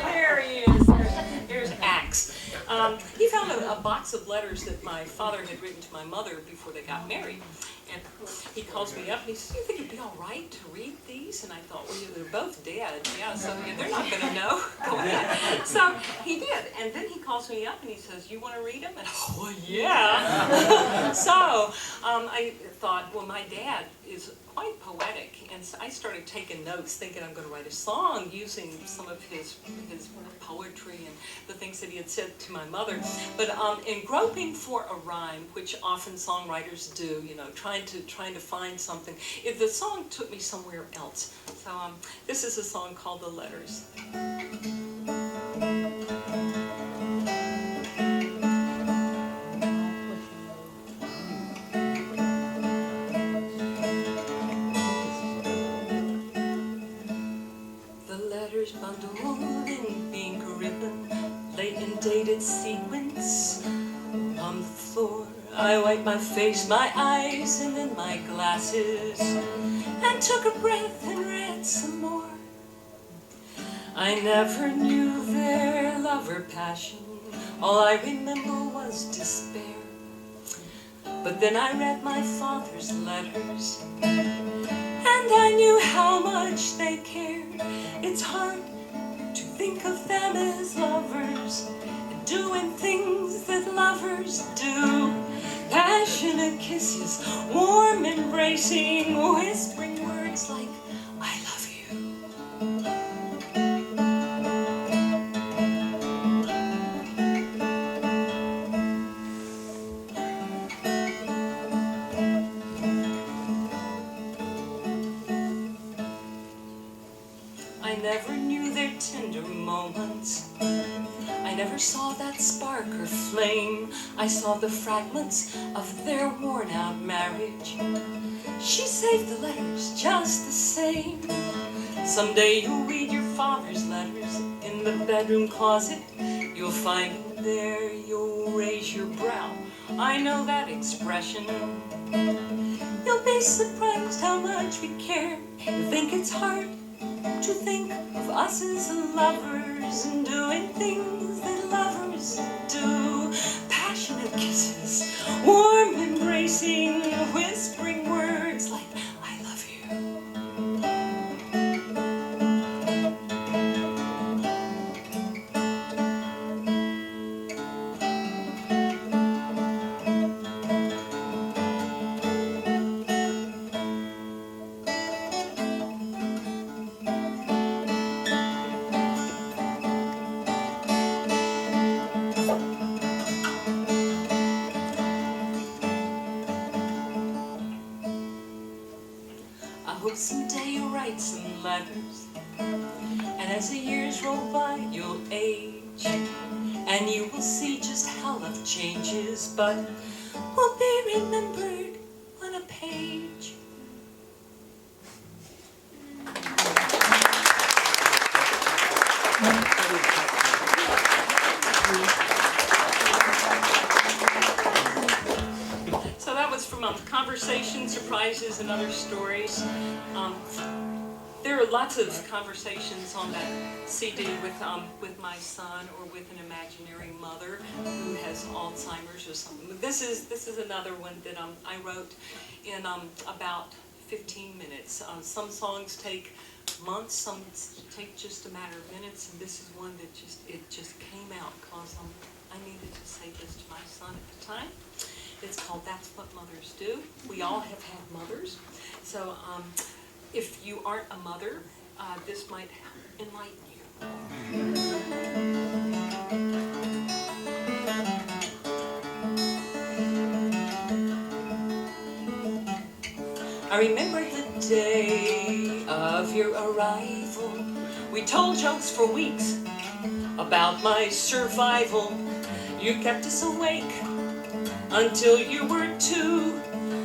there he is, there's Axe. He found a box of letters that my father had written to my mother before they got married. And he calls me up and he says, do you think it'd be all right to read these? And I thought, well, they're both dead, yeah, so they're not going to know. Go ahead. So he did, and then he calls me up and he says, you want to read them? And oh, yeah. So I thought, well, my dad is quite poetic, and so I started taking notes, thinking I'm going to write a song using some of his poetry and the things that he had said to my mother. But in groping for a rhyme, which often songwriters do, you know, trying to find something, the song took me somewhere else. So this is a song called "The Letters." Bundled in pink ribbon, late in dated sequence. On the floor, I wiped my face, my eyes, and then my glasses, and took a breath and read some more. I never knew their love or passion, all I remember was despair. But then I read my father's letters, and I knew how much they cared. It's hard to think of them as lovers, and doing things that lovers do. Passionate kisses, warm embracing, whispering words like, I love you. I never knew their tender moments. I never saw that spark or flame. I saw the fragments of their worn-out marriage. She saved the letters just the same. Someday you'll read your father's letters in the bedroom closet. You'll find him there, you'll raise your brow. I know that expression. You'll be surprised how much we care. You think it's hard to think of us as lovers and doing things that lovers do. Passionate kisses, warm embracing, whispering words like, I love you. I hope someday you'll write some letters, and as the years roll by you'll age, and you will see just how love changes, but will be remembered on a page. from Conversation, Surprises, and Other Stories. There are lots of conversations on that CD with my son or with an imaginary mother who has Alzheimer's or something. But this is another one that I wrote in about 15 minutes. Some songs take months, some take just a matter of minutes, and this is one that just came out because I needed to say this to my son at the time. It's called That's What Mothers Do. We all have had mothers, so if you aren't a mother, this might enlighten you. I remember the day of your arrival. We told jokes for weeks about my survival. You kept us awake until you were 2.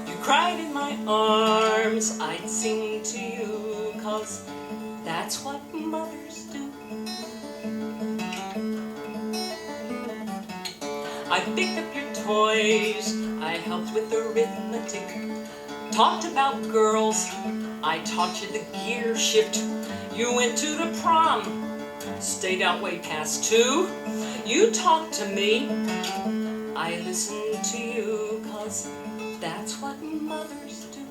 You cried in my arms, I'd sing to you, 'cause that's what mothers do. I picked up your toys, I helped with arithmetic, talked about girls, I taught you the gear shift. You went to the prom, stayed out way past 2. You talked to me, I listened to you, 'cause that's what mothers do.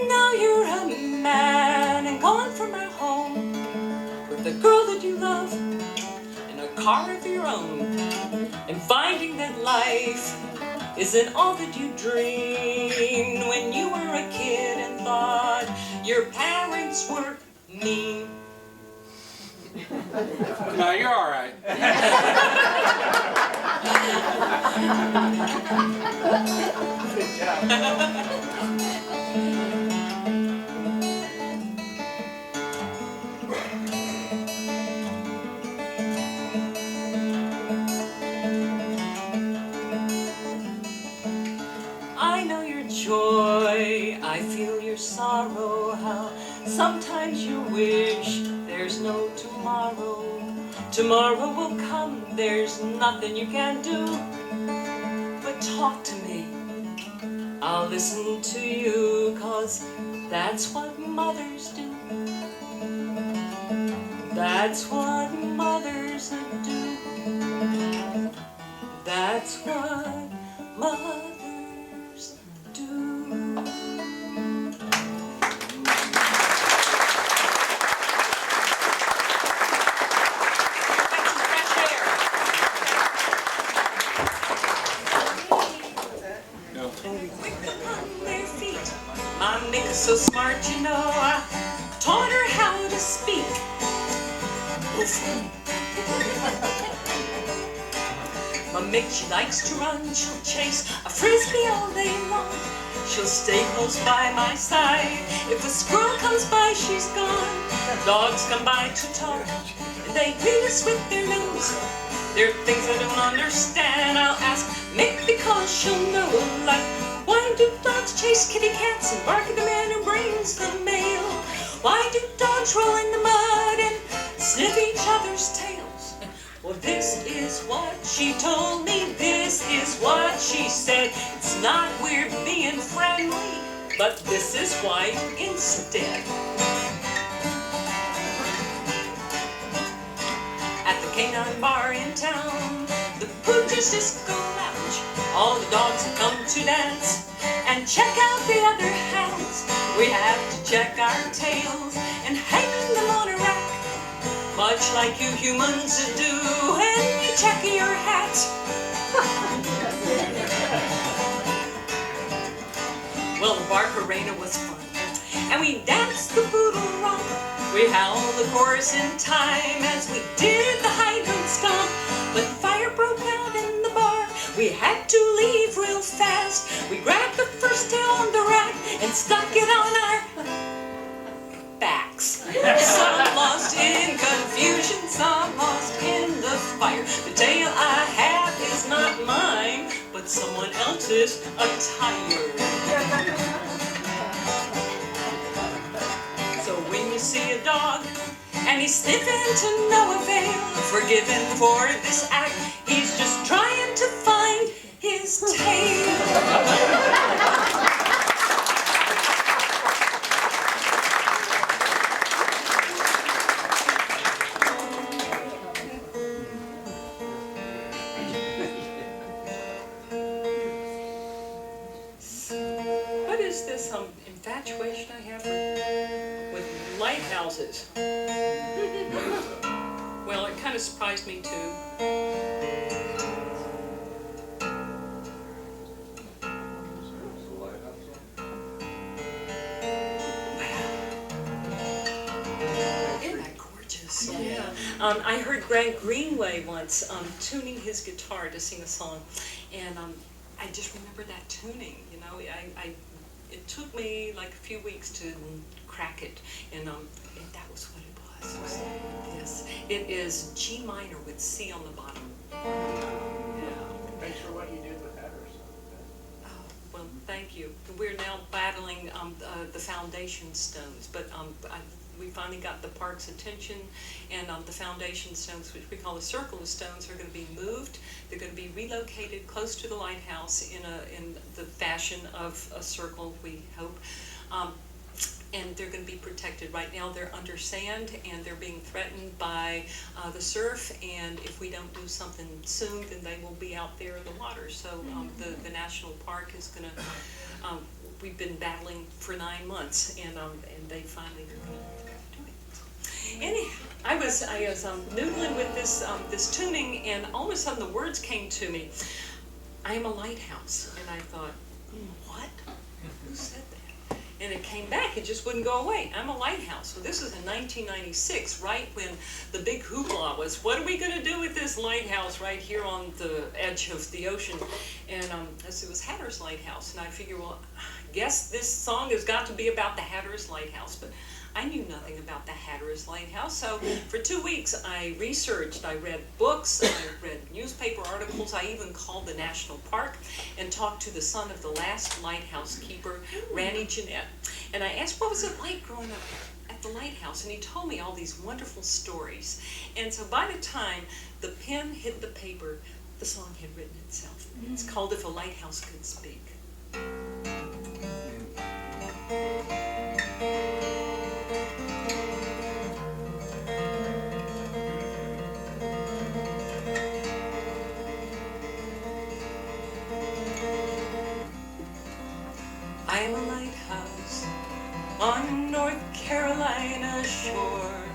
Now you're a man and gone from our home with the girl that you love in a car of your own, and finding that life isn't all that you dreamed when you were a kid and thought your parents were mean. No, you're all right. Good job. I know your joy, I feel your sorrow, how sometimes you wish there's no tomorrow. Tomorrow will come, there's nothing you can do but talk to me. I'll listen to you, 'cause that's what mothers do. That's what mothers do. That's what mothers do. My Mick's so smart, you know, I taught her how to speak. My Mick, she likes to run, she'll chase a frisbee all day long. She'll stay close by my side. If a squirrel comes by, she's gone. Dogs come by to talk, and they greet us with their nose. There are things I don't understand, I'll ask Mick because she'll know. Like, why do dogs chase kitty cats and bark at the man who brings the mail? Why do dogs roll in the mud and sniff each other's tails? Well, this is what she told me, this is what she said. It's not weird being friendly, but this is why instead. At the canine bar in town, the Pooch's Disco Lounge, all the dogs have come to dance and check out the other hounds. We have to check our tails and hang them on a rack, much like you humans do when you check your hat. Well, the Barker Arena was fun, and we danced the poodle romp. We howled the chorus in time as we did the high note stomp. But fire broke out in the bar, we had to leave real fast. We grabbed the first tail on the rack and stuck it on our backs. Some lost in confusion, some lost in the fire. The tail I have is not mine, but someone else's attire. So when you see a dog and he's sniffing to no avail, forgive him for this act, he's just trying to find his tail. lighthouses. Well, it kind of surprised me too. Isn't that gorgeous? Yeah. I heard Greg Greenway once tuning his guitar to sing a song, and I just remember that tuning. You know, it took me like a few weeks to crack it, and that was what it was. Yes, it is G minor with C on the bottom. Thanks for what you did with Heather. Oh, well, thank you. We're now battling the foundation stones, but we finally got the park's attention, and the foundation stones, which we call the circle of stones, are going to be moved. They're going to be relocated close to the lighthouse in the fashion of a circle, we hope. And they're going to be protected. Right now they're under sand and they're being threatened by the surf, and if we don't do something soon, then they will be out there in the water. So the national park is going to, we've been battling for 9 months, and they finally are going to do it. Anyhow, I was noodling with this tuning, and all of a sudden the words came to me. I am a lighthouse, and I thought, what? Who said that? And it came back, it just wouldn't go away. I'm a lighthouse. So this is in 1996, right when the big hoopla was, what are we going to do with this lighthouse right here on the edge of the ocean? And it was Hatteras Lighthouse. And I figured, well, I guess this song has got to be about the Hatteras Lighthouse. But I knew nothing about the Hatteras Lighthouse. So for 2 weeks, I researched, I read books, I read newspaper articles, I even called the national park and talked to the son of the last lighthouse keeper, Randy Jeanette. And I asked, what was it like growing up at the lighthouse? And he told me all these wonderful stories. And so by the time the pen hit the paper, the song had written itself. It's called If a Lighthouse Could Speak. I am a lighthouse on North Carolina shore.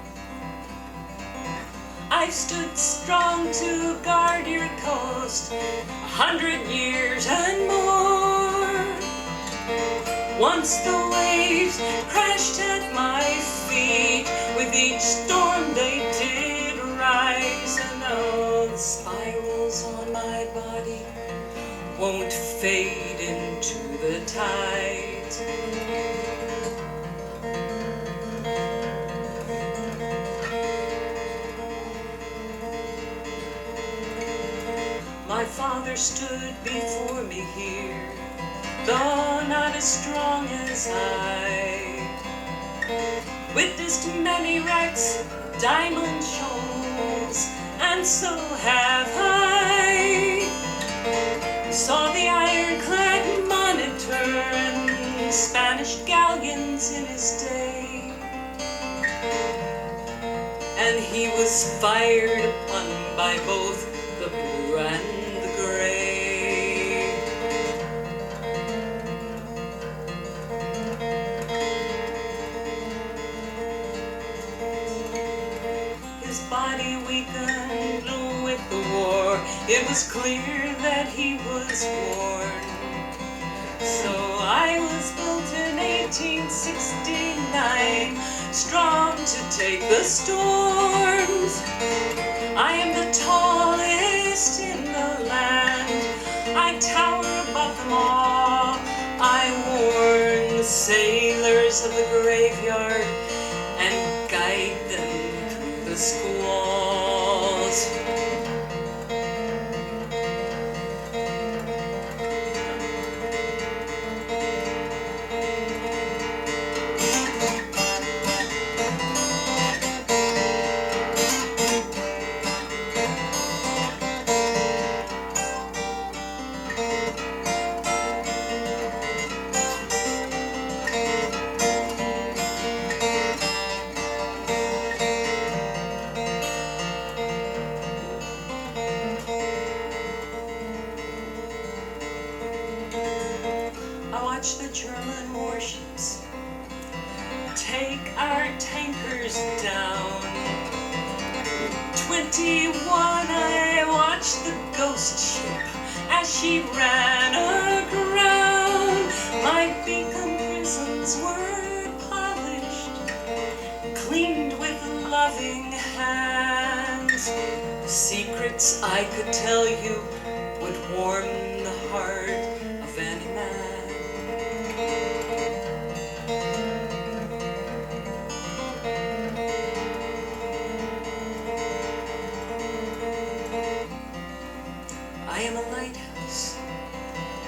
I've stood strong to guard your coast 100 years and more. Once the waves crashed at my feet, with each storm they did rise, and oh, the spirals on my body won't fade into the tides. My father stood before me here, though not as strong as I. Witnessed many wrecks, diamond shoals, and so have I. Saw the ironclad Monitor and Spanish galleons in his day, and he was fired upon by both the blue and the gray. His body weakened with the war, it was clear that he was worn. So I was built in 1869, strong to take the storms. I am the tallest in the land, I tower above them all. I warn the sailors of the graveyard and guide them through the squalls. I watched the German warships take our tankers down. 21, I watched the ghost ship as she ran aground. My beacon prisms were polished, cleaned with loving hands. Secrets I could tell you would warm the heart of any man. I am a lighthouse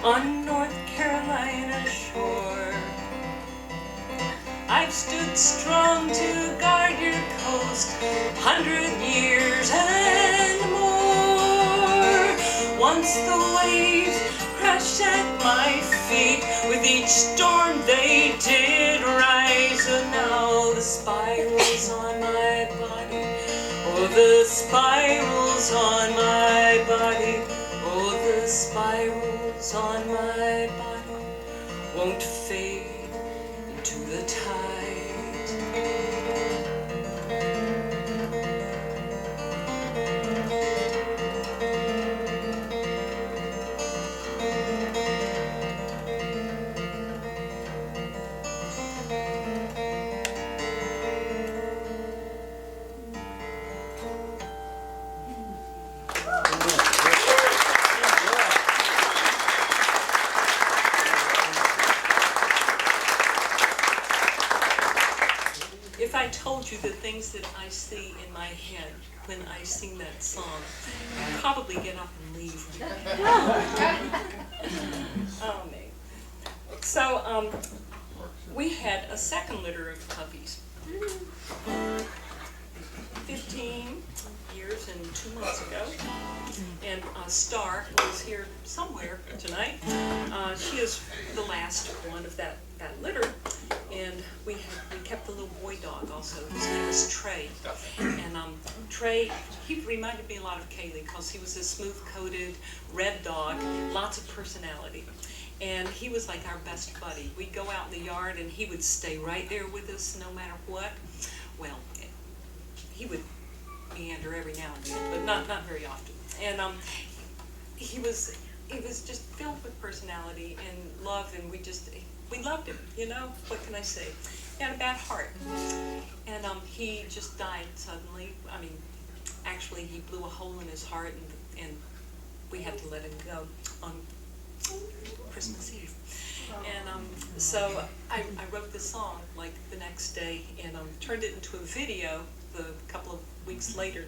on North Carolina shore. I've stood strong to guard your coast 100 years and more. Once the waves crashed at my feet, with each storm they did rise. And now the spirals on my body, oh the spirals on my body, oh the spirals on my body won't fade into the tide. If I told you the things that I see in my head when I sing that song, you'd probably get up and leave. Oh, me. So, we had a second litter of puppies. 15 years and 2 months ago. And Star, who is here somewhere tonight, she is the last one of that litter. And we kept a little boy dog also. His name was Trey. And Trey, he reminded me a lot of Kaylee because he was a smooth-coated red dog, lots of personality. And he was like our best buddy. We'd go out in the yard and he would stay right there with us no matter what. Well, he would meander every now and then, but not very often. And he was just filled with personality and love, and we loved him, you know? What can I say? He had a bad heart. And he just died suddenly. I mean, actually, he blew a hole in his heart, and we had to let him go on Christmas Eve. And so I wrote the song like the next day and turned it into a video a couple of weeks later.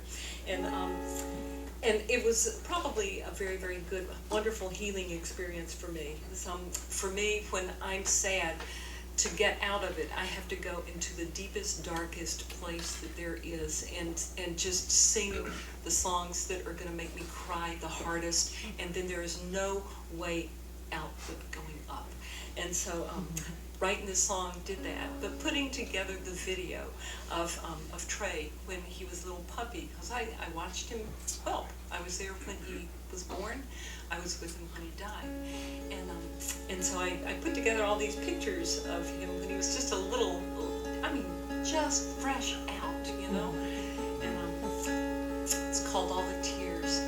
And it was probably a very, very good, wonderful healing experience for me. For me, when I'm sad, to get out of it, I have to go into the deepest, darkest place that there is and just sing the songs that are going to make me cry the hardest, and then there is no way out but going up. And so writing this song did that, but putting together the video of Trey when he was a little puppy, because I watched him, well, I was there when he was born, I was with him when he died, and so I put together all these pictures of him when he was just a little, I mean, just fresh out, you know, and it's called All the Tears.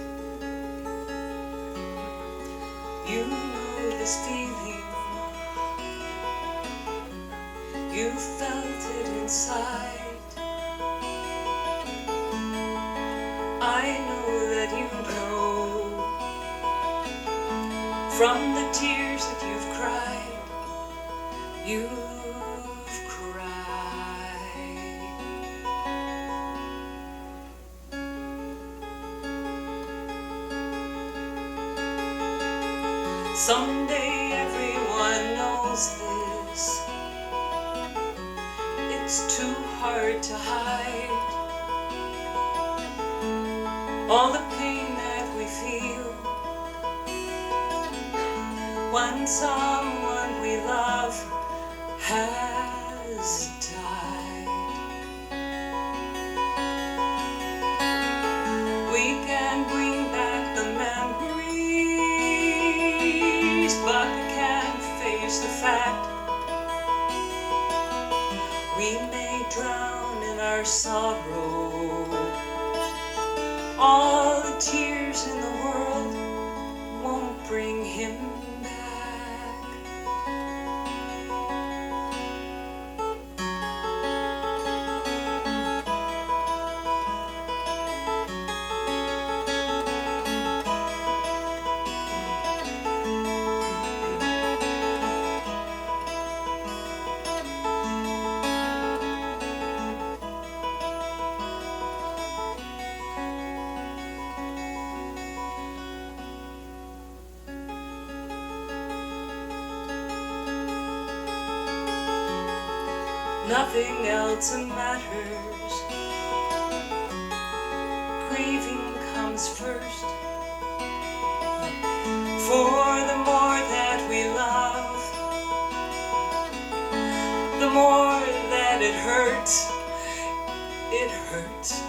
You know this feeling, you felt it inside. I know that you know from the tears that you've cried, you've cried. Someday everyone knows this. It's too hard to hide all the pain that we feel when someone we love has died. We can bring back the memories, but we can't face the fact we bring him back. Nothing else matters. Grieving comes first. For the more that we love, the more that it hurts. It hurts.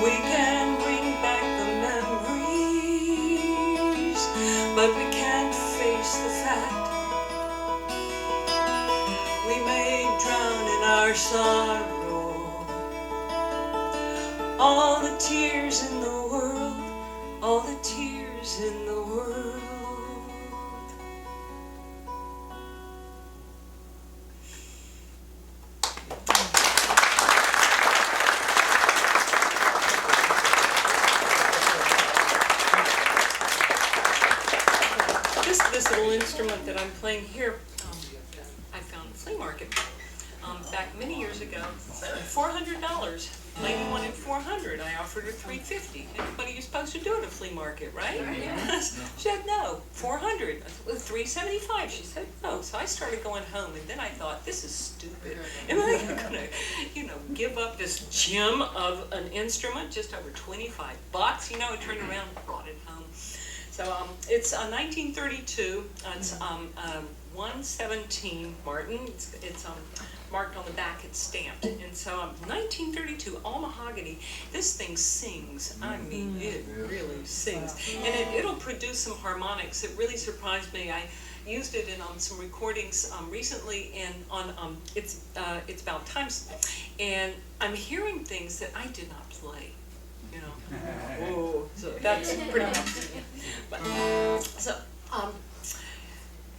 We can bring back the memories, but we can't face the fact we may drown in our sorrow. All the tears in the world, all the tears in the world. This little instrument that I'm playing here, I found at a flea market back many years ago. $400. Lady wanted $400. I offered her $350. What are you supposed to do at a flea market, right? Yes. She said no. $400. $375. She said no. So I started going home, and then I thought, this is stupid. Am I gonna, give up this gem of an instrument, just over $25? I turned around and brought it home. So it's 1932. It's 117 Martin. It's marked on the back. It's stamped. And so 1932, all mahogany. This thing sings. I mean, it really sings. And it'll produce some harmonics. It really surprised me. I used it in some recordings recently, and on it's about times, and I'm hearing things that I did not play. Whoa, so that's pretty much.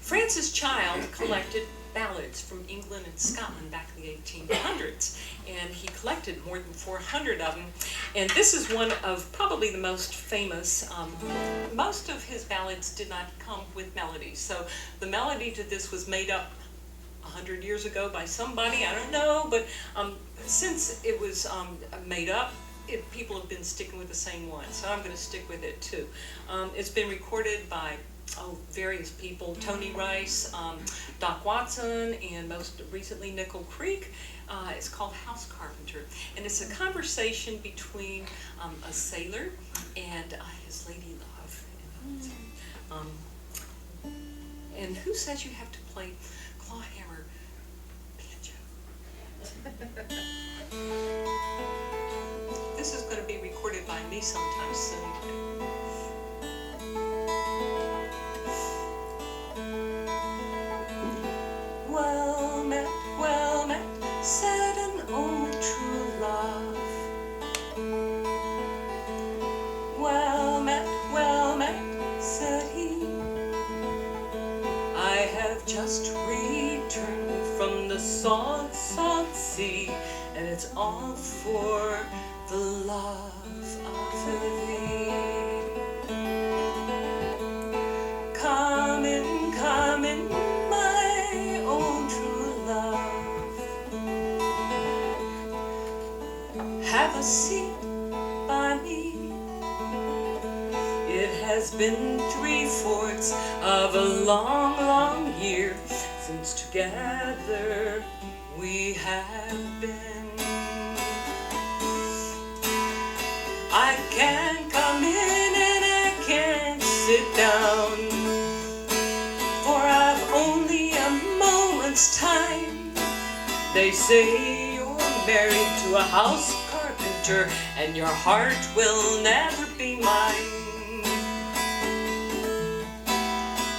Francis Child collected ballads from England and Scotland back in the 1800s, and he collected more than 400 of them, and this is one of probably the most famous. Most of his ballads did not come with melodies, so the melody to this was made up 100 years ago by somebody, I don't know, but since it was made up, people have been sticking with the same one, so I'm going to stick with it too. It's been recorded by various people, Tony Rice, Doc Watson, and most recently Nickel Creek. It's called House Carpenter, and it's a conversation between a sailor and his lady love. And who says you have to play clawhammer banjo? This is going to be recorded by me sometime soon. Well met, said an old true love. Well met, said he. I have just returned from the salt sea, and it's all for the love of thee. Come in, my own true love. Have a seat by me. It has been 3/4 of a long, long year since together we have been. I can't come in and I can't sit down, for I've only a moment's time. They say you're married to a house carpenter and your heart will never be mine.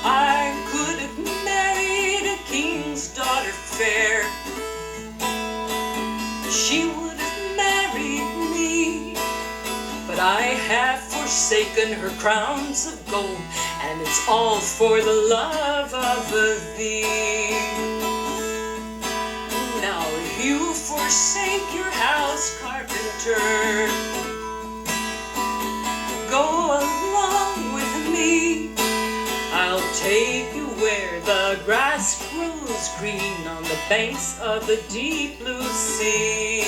I could have married a king's daughter fair. She would have married me, but I have forsaken her crowns of gold, and it's all for the love of thee. Now you forsake your house, carpenter. Go along with me. I'll take you where the grass grows green on the banks of the deep blue sea.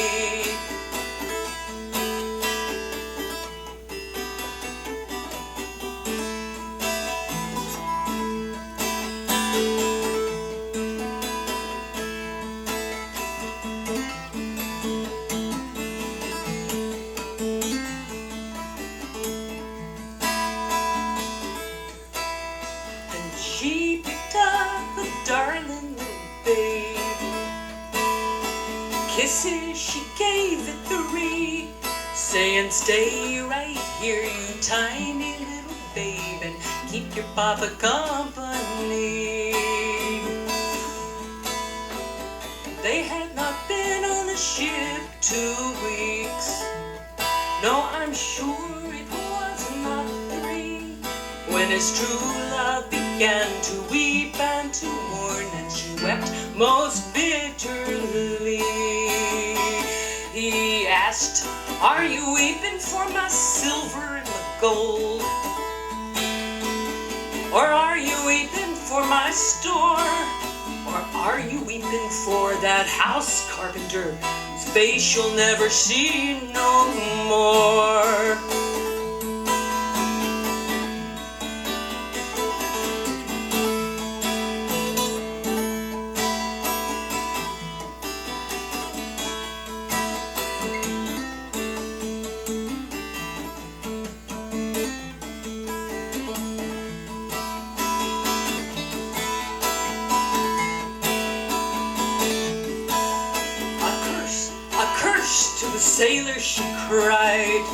She picked up a darling little babe. Kisses she gave it 3, saying, stay right here, you tiny little babe, and keep your papa company. They had not been on the ship 2 weeks. No, I'm sure it was not 3, when his true love began to weep and to mourn, and she wept most bitterly. He asked, are you weeping for my silver and my gold? Or are you weeping for my store? Or are you weeping for that house, carpenter, whose face you'll never see no more? To the sailor she cried,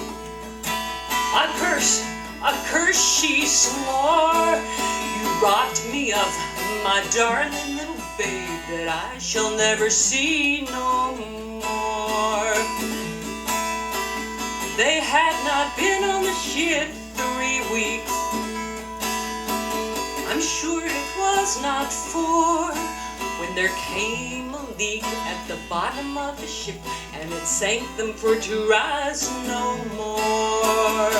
a curse she swore. You robbed me of my darling little babe that I shall never see no more. They had not been on the ship 3 weeks. I'm sure it was not 4, when there came a leak at the bottom of the ship, and it sank them for to rise no more.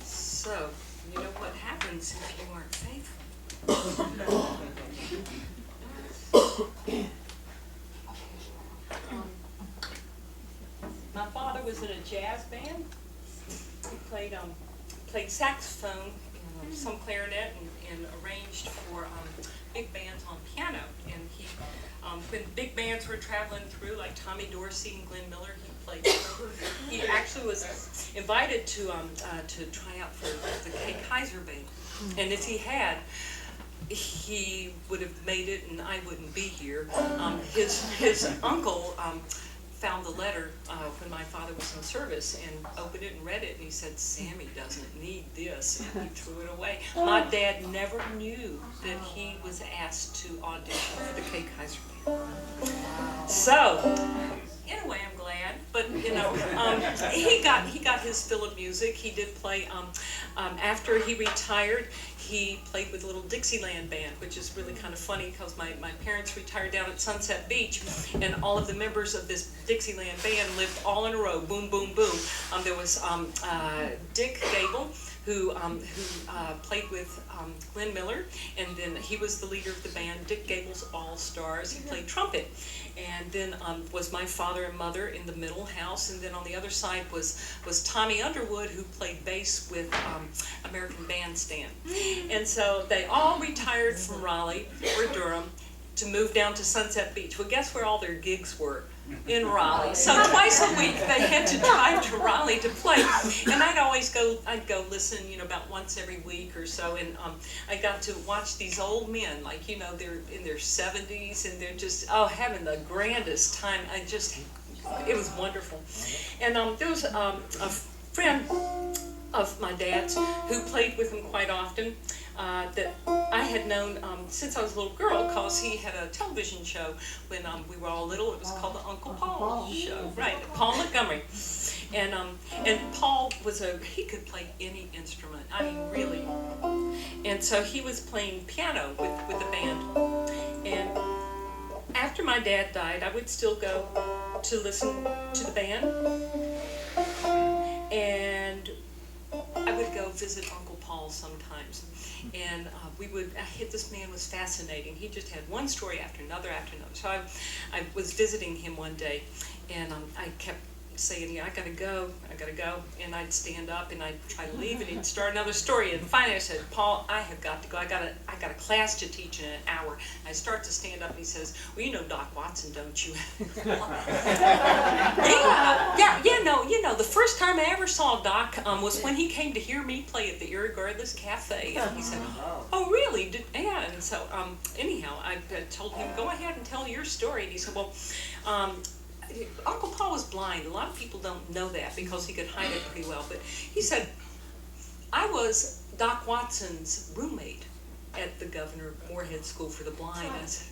So, you know what happens if you aren't faithful. My father was in a jazz band. He played saxophone, some clarinet, and arranged for big bands on piano. And he, when big bands were traveling through, like Tommy Dorsey and Glenn Miller, he played. He actually was invited to try out for the Kay Kaiser Band, and if he had, he would have made it, and I wouldn't be here. His uncle found the letter when my father was in service, and opened it and read it, and he said, Sammy doesn't need this, and he threw it away. My dad never knew that he was asked to audition for the Kay Kaiser Band. So, in a way, I'm glad, but you know, he got his fill of music. He did play, after he retired, he played with a little Dixieland band, which is really kind of funny because my parents retired down at Sunset Beach, and all of the members of this Dixieland band lived all in a row, boom, boom, boom. There was Dick Gable, who played with Glenn Miller, and then he was the leader of the band, Dick Gable's All Stars. He played trumpet. And then was my father and mother in the middle house, and then on the other side was Tommy Underwood, who played bass with American Bandstand. And so they all retired from Raleigh or Durham to move down to Sunset Beach. Well, guess where all their gigs were? in Raleigh. So twice a week they had to drive to Raleigh to play. And I'd go listen, about once every week or so. And I got to watch these old men, like, they're in their 70s and they're just, having the grandest time. It was wonderful. And there was a friend of my dad's who played with him quite often. That I had known since I was a little girl, because he had a television show when we were all little. It was called the Uncle Paul Show, right? Paul Montgomery, and Paul he could play any instrument. I mean, really. And so he was playing piano with the band. And after my dad died, I would still go to listen to the band, and I would go visit Uncle Paul sometimes. And this man was fascinating. He just had one story after another after another. So I was visiting him one day, and I kept saying, I gotta go. And I'd stand up and I'd try to leave, and he'd start another story. And finally I said, Paul, I have got to go. I got a class to teach in an hour. I start to stand up, and he says, well, you know Doc Watson, don't you? Yeah, the first time I ever saw Doc was when he came to hear me play at the Irregardless Cafe. And he said, oh, really? Yeah. And so, anyhow, I told him, go ahead and tell your story. And he said, well, Uncle Paul was blind. A lot of people don't know that because he could hide it pretty well. But he said, I was Doc Watson's roommate at the Governor Moorhead School for the Blind. I said,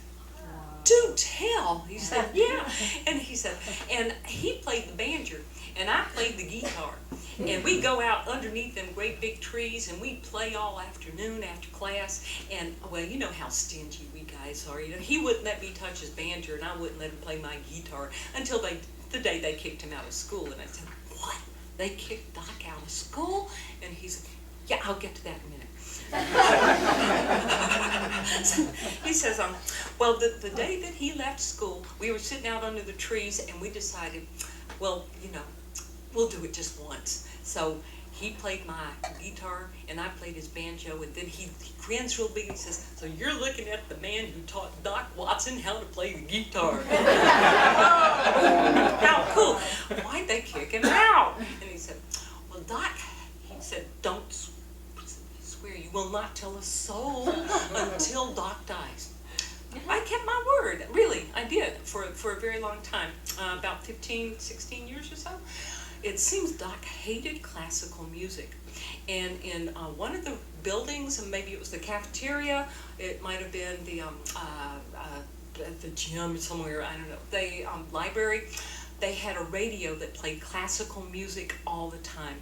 do tell. He said, yeah. And he said, and he played the banjo, and I played the guitar. And we'd go out underneath them great big trees, and we'd play all afternoon after class. And, well, you know how stingy we guys are. He wouldn't let me touch his banjo, and I wouldn't let him play my guitar until the day they kicked him out of school. And I said, what? They kicked Doc out of school? And he said, yeah, I'll get to that in a minute. So he says, well, the day that he left school, we were sitting out under the trees, and we decided, well, we'll do it just once. So he played my guitar, and I played his banjo, and then he grins real big and says, so you're looking at the man who taught Doc Watson how to play the guitar. How cool. Why'd they kick him out? And he said, well, Doc, he said, don't swear, you will not tell a soul until Doc dies. I kept my word, really, I did, for a very long time, about 15, 16 years or so. It seems Doc hated classical music, and in one of the buildings, and maybe it was the cafeteria, it might have been the gym somewhere, I don't know, the library, they had a radio that played classical music all the time.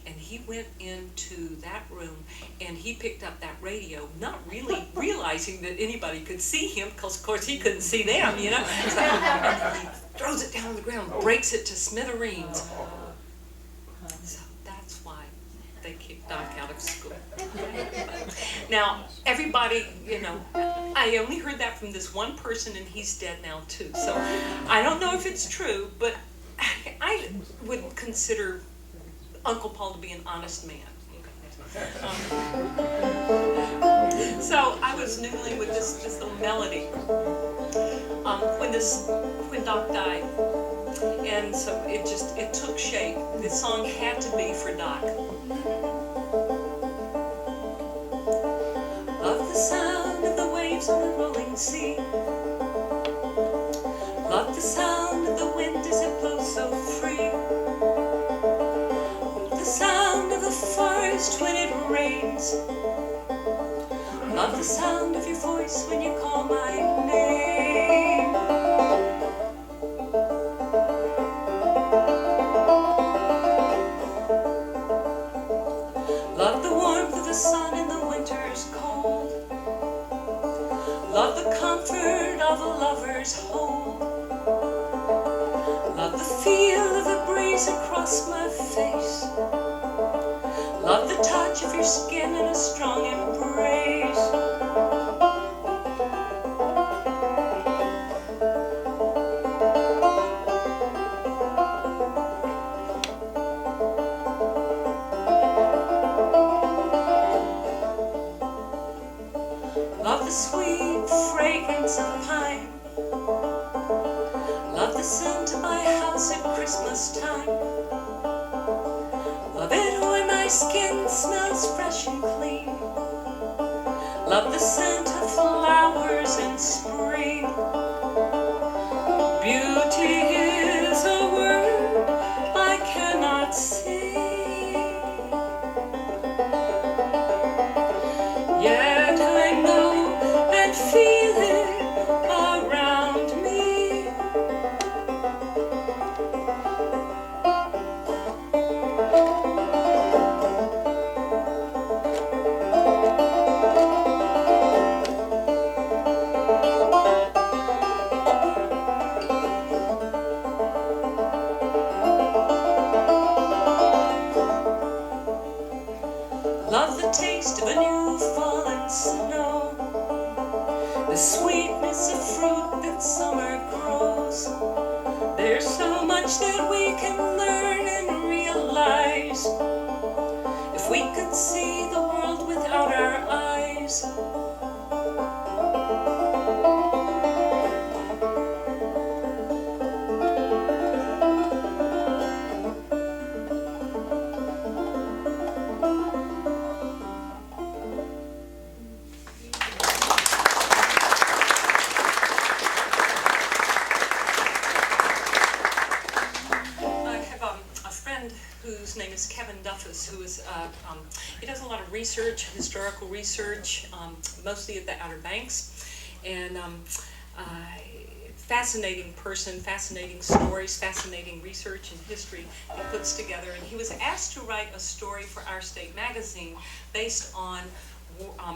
And he went into that room and he picked up that radio, not really realizing that anybody could see him, because of course he couldn't see them, So, and he throws it down on the ground, breaks it to smithereens. So that's why they kicked Doc out of school. Now, everybody, I only heard that from this one person, and he's dead now too. So I don't know if it's true, but I would consider Uncle Paul to be an honest man. So I was noodling with this little melody when Doc died, and so it took shape. This song had to be for Doc. Love the sound of the waves on the rolling sea. Love the sound of the wind as it blows so free. Sound of the forest when it rains. Love the sound of your voice when you call my name. Love the warmth of the sun in the winter's cold. Love the comfort of a lover's hold. Love the feel of the breeze across my face. Love the touch of your skin in a strong embrace. Love the sweet fragrance of pine. Love the scent first time. Love it when my skin smells fresh and clean. Love the scent of flowers in spring. Beauty is a word I cannot say, yet I know and feel it around me. Love the taste of a new fallen snow, the sweetness of fruit that summer grows. There's so much that we can learn and realize if we could see the world without our eyes. Whose name is Kevin Duffus, who is, he does a lot of research, historical research, mostly at the Outer Banks, and fascinating person, fascinating stories, fascinating research and history he puts together. And he was asked to write a story for Our State magazine based on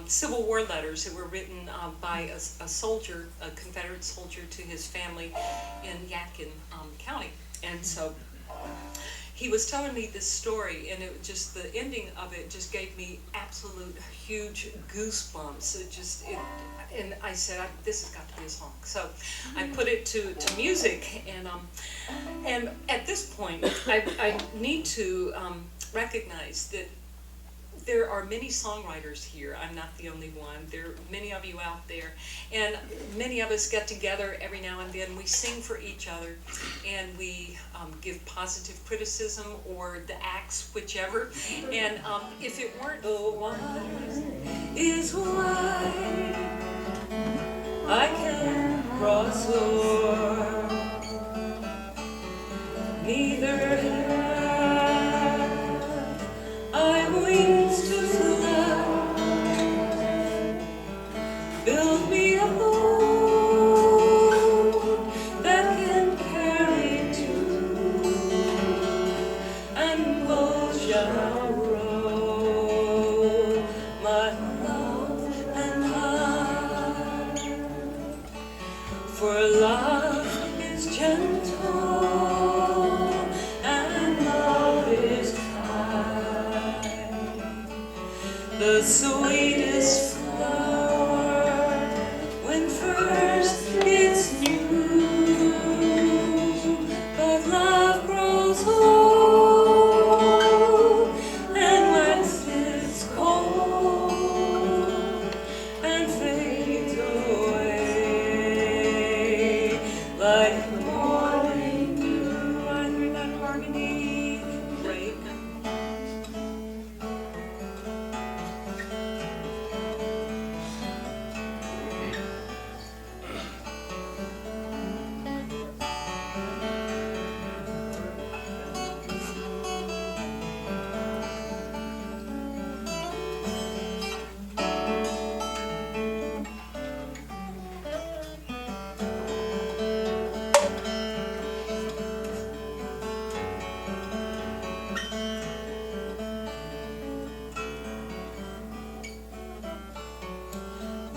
Civil War letters that were written by a soldier, a Confederate soldier, to his family in Yadkin County. And so he was telling me this story, and it just, the ending of it just gave me absolute huge goosebumps. And I said, this has got to be a song. So I put it to music, and at this point, I need to recognize that there are many songwriters here. I'm not the only one. There are many of you out there. And many of us get together every now and then. We sing for each other, and we give positive criticism or the axe, whichever. And if it weren't the waters is wide, I can cross o'er. Neither have I wings to fly. Build me a boat that can carry two, and both shall row, my love and I. For love is gentle and love is the sweetest flower when first it's new, but love grows old, and when it's cold and fades away, like the morning dew, I hear that harmony break.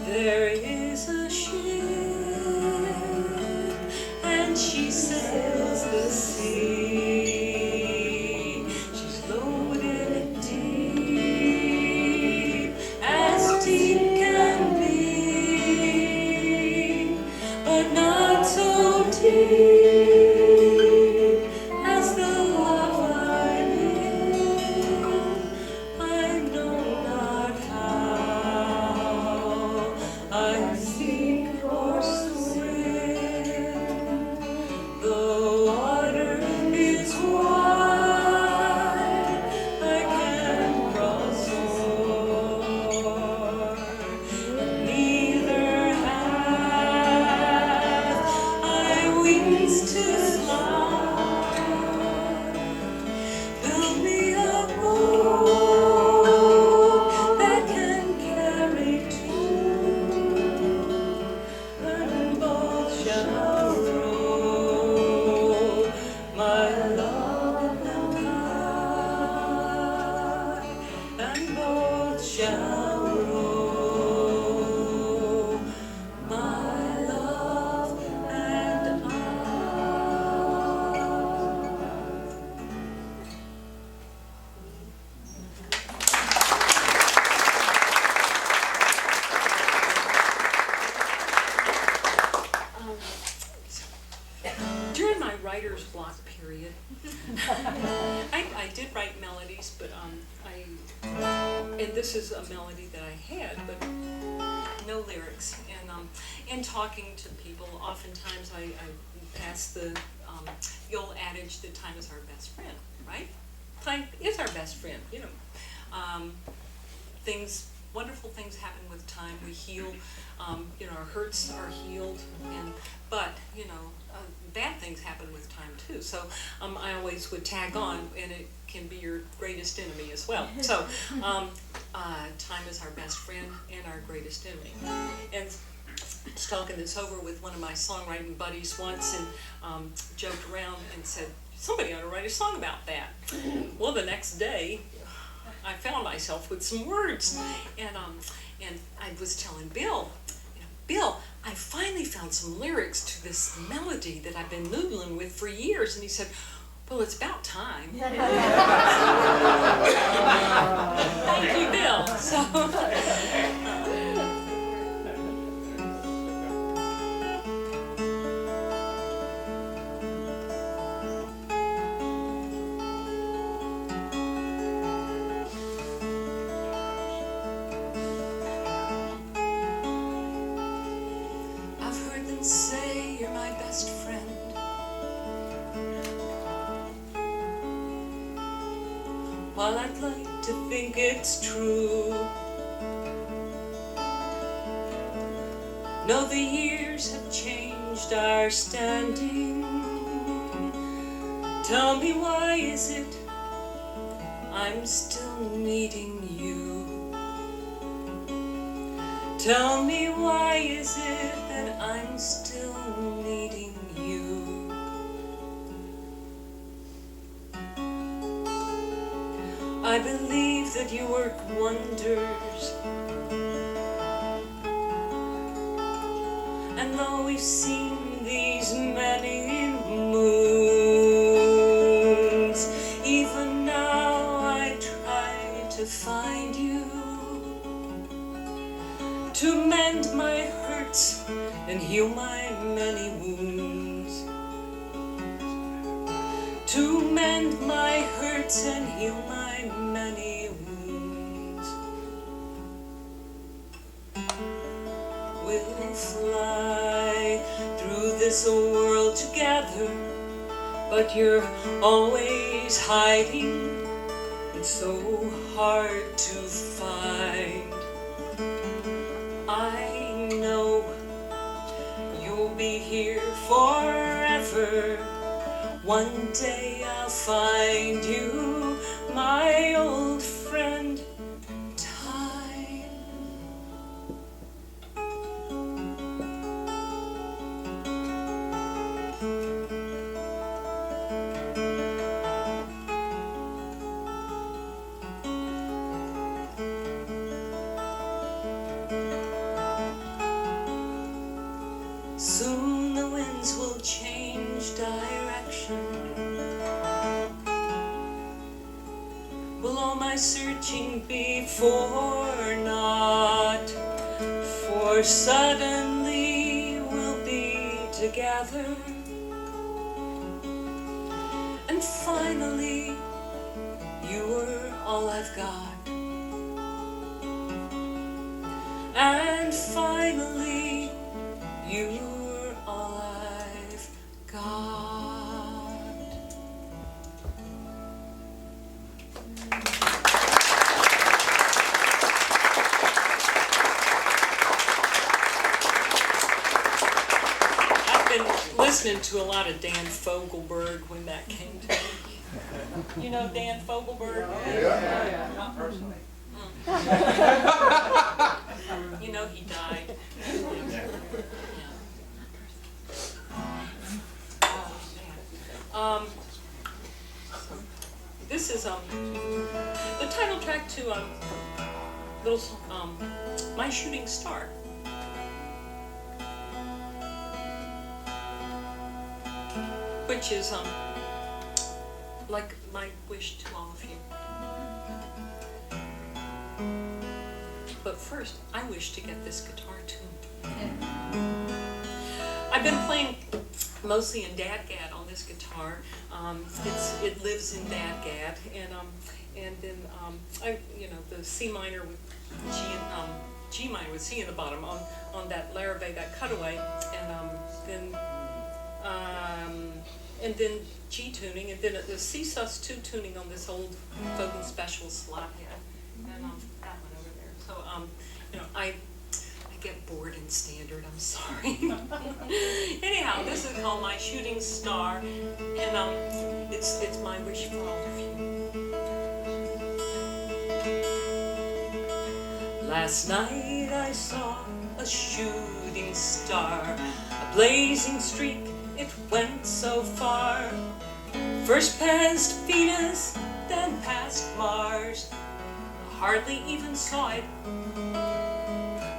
There is a ship, and she sails the sea. She's loaded deep, as deep can be, but not so deep as the love I'm in. I know not how I sink or swim. The water and both shall row, my love and I. During my writer's block period, I did write melodies, but and this is a melody that I had, but no lyrics. And in talking to people, oftentimes I pass the old adage that time is our best friend, right? Time is our best friend, you know. Wonderful things happen with time. We heal, you know, our hurts are healed, but you know, bad things happen with time too. So I always would tag on, and it can be your greatest enemy as well. So time is our best friend and our greatest enemy. And I was talking this over with one of my songwriting buddies once, and joked around and said, somebody ought to write a song about that. Well, the next day, I found myself with some words, and I was telling Bill, you know, Bill, I finally found some lyrics to this melody that I've been noodling with for years, and he said, well, it's about time. Thank you, Bill. So. Say you're my best friend. While I'd like to think it's true, no, the years have changed our standing. Tell me, why is it I'm still needing you? Tell me, why is it that I'm still needing you? I believe that you work wonders, and though we've seen these many moons, even now I try to find you, to mend my hurts and heal my many wounds. To mend my hurts and heal my many wounds. We'll fly through this world together, but you're always hiding. It's so hard to find. I know you'll be here forever. One day I'll find you, my old friend, time. Soon the winds will change direction. Will all my searching be for naught? For suddenly we'll be together, and finally you were all I've got, and finally you were all I've got. I've been listening to a lot of Dan Fogelberg when that came to me. You know Dan Fogelberg? Yeah. Not personally. You know he died. This is the title track to little My Shooting Star. Which is like my wish to all of you. But first, I wish to get this guitar tuned. I've been playing mostly in DADGAD on this guitar. It lives in DADGAD, and then the C minor with G minor with C in the bottom on that Larrabee, that cutaway, and then G tuning, and then the C sus2 tuning on this old Foden Special slot head, and that one over there. So I get bored in standard. I'm sorry. Anyhow, this is called My Shooting Star, and it's my wish for all of you. Last night I saw a shooting star, a blazing streak. It went so far. First past Venus, then past Mars. I hardly even saw it.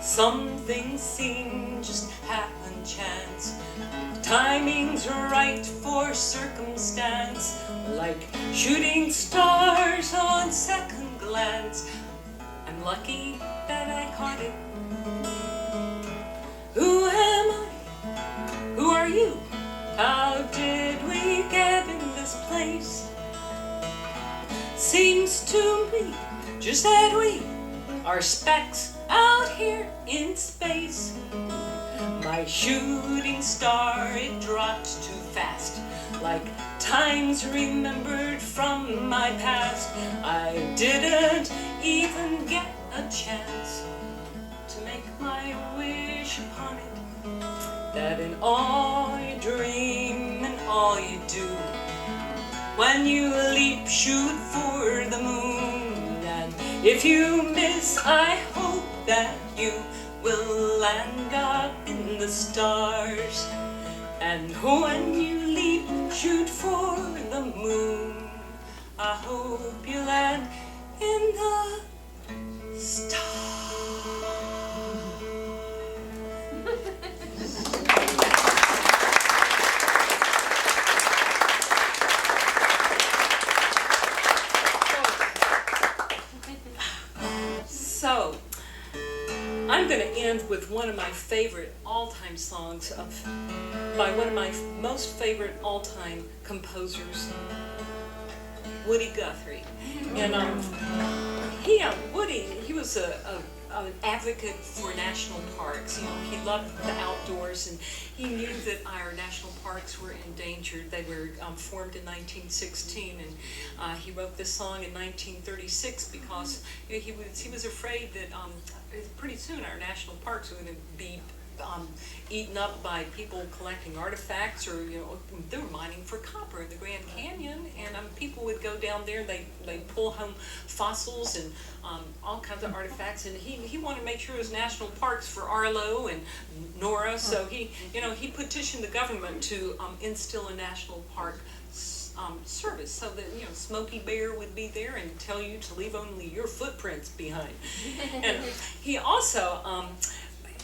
Some things seem just happen chance. Timing's right for circumstance. Like shooting stars on second glance. I'm lucky that I caught it. Who am I? Who are you? How did we get in this place? Seems to me just that we are specks out here in space. My shooting star, it dropped too fast, like times remembered from my past. I didn't even get a chance to make my wish upon it. That in all you dream and all you do, when you leap, shoot for the moon. And if you miss, I hope that you will land up in the stars. And when you leap, shoot for the moon, I hope you land in the stars. So, I'm going to end with one of my favorite all-time songs by one of my most favorite all-time composers, Woody Guthrie. And Woody, he was an advocate for national parks. You know, he loved the outdoors, and he knew that our national parks were endangered. They were formed in 1916, and he wrote this song in 1936 because he was afraid that pretty soon our national parks were going to be eaten up by people collecting artifacts, or they were mining for copper in the Grand Canyon, and people would go down there and they pull home fossils and all kinds of artifacts, and he wanted to make sure it was national parks for Arlo and Nora, so he petitioned the government to instill a national park service, so that Smokey Bear would be there and tell you to leave only your footprints behind. And he also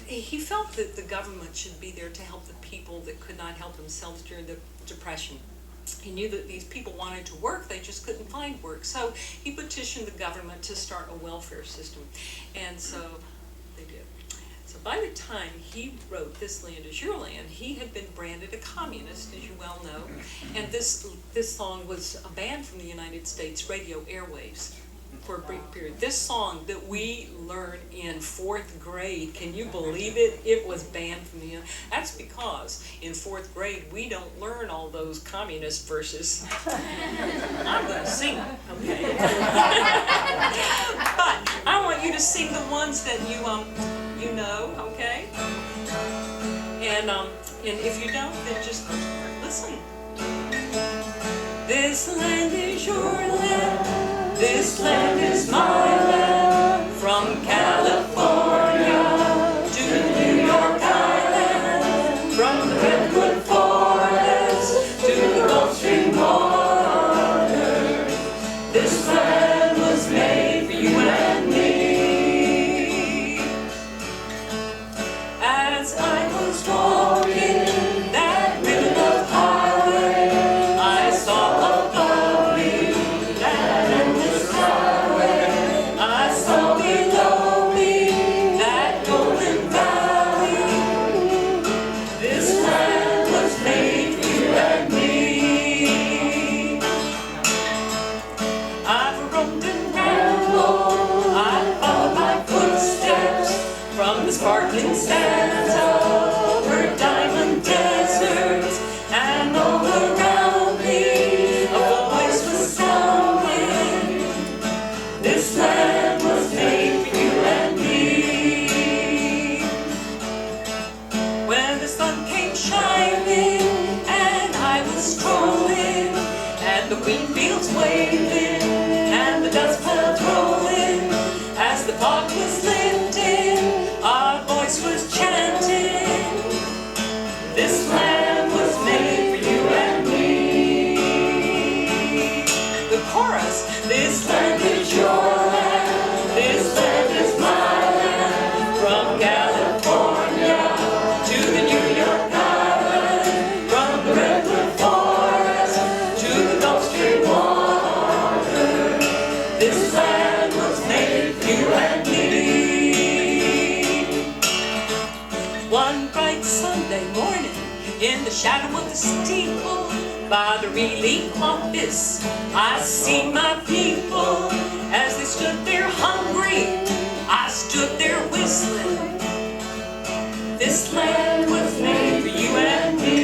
he felt that the government should be there to help the people that could not help themselves during the Depression. He knew that these people wanted to work, they just couldn't find work. So he petitioned the government to start a welfare system. And so they did. So by the time he wrote This Land Is Your Land, he had been branded a communist, as you well know. And this song was banned from the United States radio airwaves for a brief period. This song that we learned in 4th grade, can you believe it? It was banned from the That's because in 4th grade we don't learn all those communist verses. I'm going to sing them, okay? But I want you to sing the ones that you know, okay? And if you don't, then just listen. This land is your land. This land is my land, from California to New York Island, from the Redwood Forest to the Gulf Stream water. This land was made for you and the sparkling sands over diamond deserts, and all around me a voice was sounding. This land was made for you and me. When the sun came shining and I was strolling, and the wheat fields waving and the dust clouds rolling, as the fog was lifting, our voice was chanting. This land was made for you and me. The chorus, this land is your land, this land is my land, from California to the New York Island, from the redwood forest to the Gulf Stream water. This land was made for you and me. One bright Sunday morning, in the shadow of the steeple, by the relief office, I seen my people as they stood there hungry. I stood there whistling. This land was made for you and me.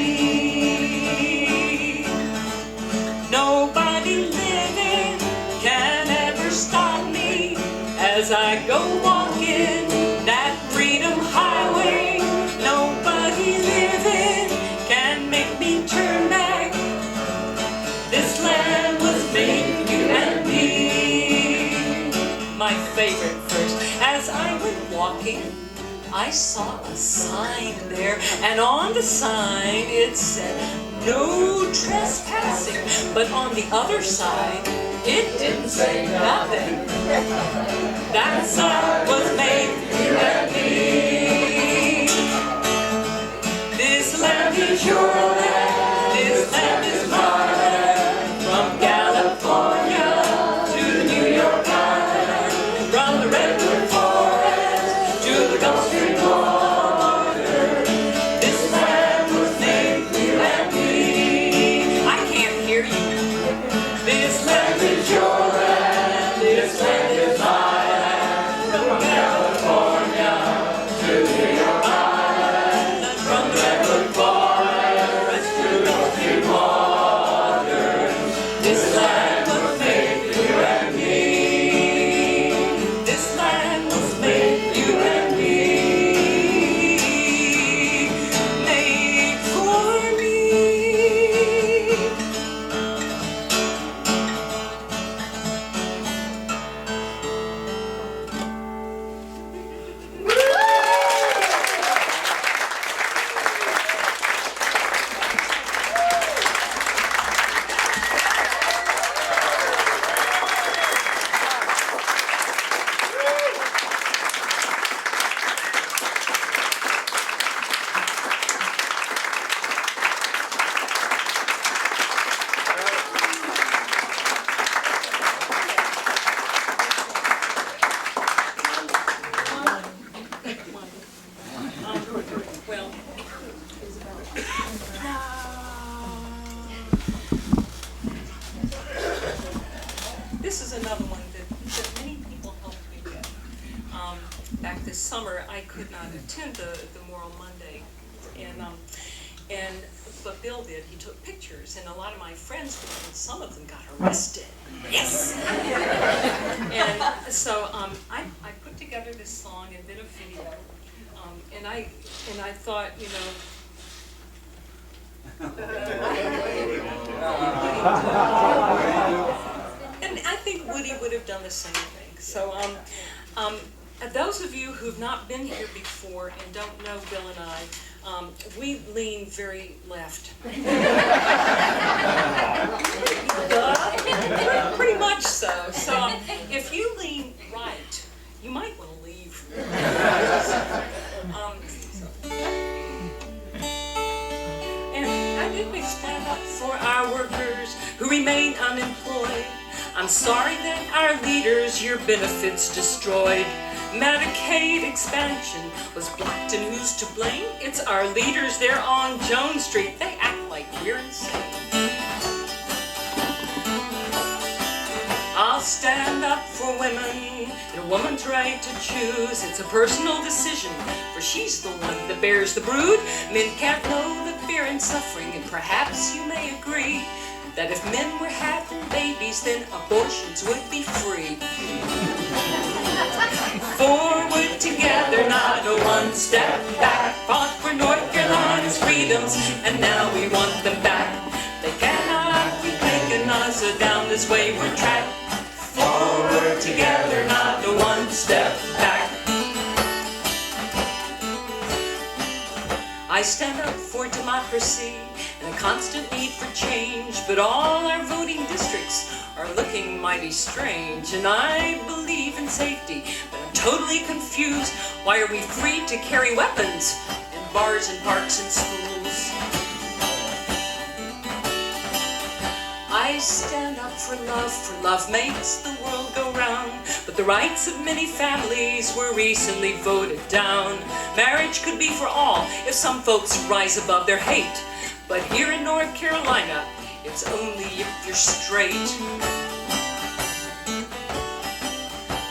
Nobody living can ever stop me as I go walking that freedom highway. Nobody living can make me turn back. This land was made for you and me. My favorite verse, as I went walking, I saw a sign there, and on the sign it said, no trespassing. But on the other side, it didn't say nothing. That sign was made for you and me. This land is your land, this land is my land, from California to the New York Island, from the redwood forest to the Gulf Stream water. This land was made for you and me. I can't hear you. This land is your land, this land is my land, from California to the New York Island, from the redwood forest to the Gulf Stream water. This land was made for you and me. This land was made for you and me. Made for me. Well, this is another one that many people helped me with. Back this summer, I could not attend the Memorial Monday, but Bill did. He took pictures, and a lot of my friends did, and some of them got arrested. Yes. And so I put together this song and did a video, and I thought, you know. And I think Woody would have done the same thing. So those of you who've not been here before and don't know Bill and I, we lean very left. Pretty much so. So if you lean right, you might want to leave. And I did make stand up for our workers who remain unemployed. I'm sorry that our leaders, your benefits destroyed. Medicaid expansion was blocked, and who's to blame? It's our leaders there on Jones Street. They act like we're insane. I'll stand up for women and a woman's right to choose. It's a personal decision, for she's the one that bears the brood. Men can't know the fear and suffering, and perhaps you may agree that if men were having babies, then abortions would be free. Forward together, not a one step back. Fought for North Carolina's freedoms, and now we want them back. They cannot keep taking us down this wayward track. Forward together, not a one step back. I stand up for democracy and a constant need for change, but all our voting districts are looking mighty strange. And I believe in safety, but I'm totally confused. Why are we free to carry weapons in bars and parks and schools? I stand up for love makes the world go round. But the rights of many families were recently voted down. Marriage could be for all if some folks rise above their hate. But here in North Carolina, it's only if you're straight.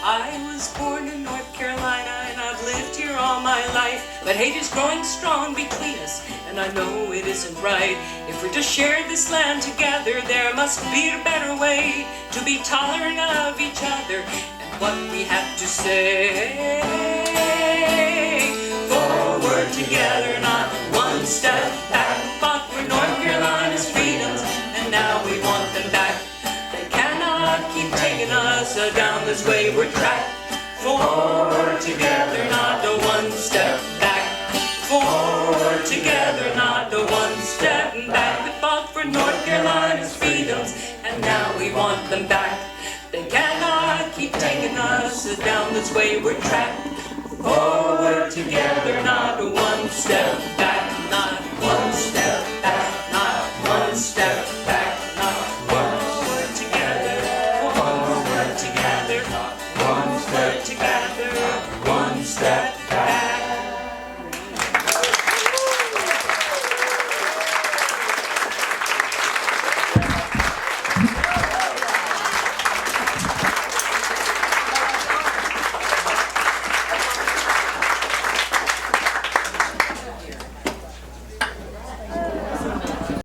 I was born in North Carolina and I've lived here all my life. But hate is growing strong between us, and I know it isn't right. If we're to share this land together, there must be a better way to be tolerant of each other and what we have to say. Forward together, not one step back. Fought for North Carolina's freedoms, and now we want them back. They cannot keep taking us down this wayward track. Forward together, not a one step back. Forward together, not a one step back. We fought for North Carolina's freedoms, and now we want them back. They cannot keep taking us down this wayward track. Forward together, not a one step back.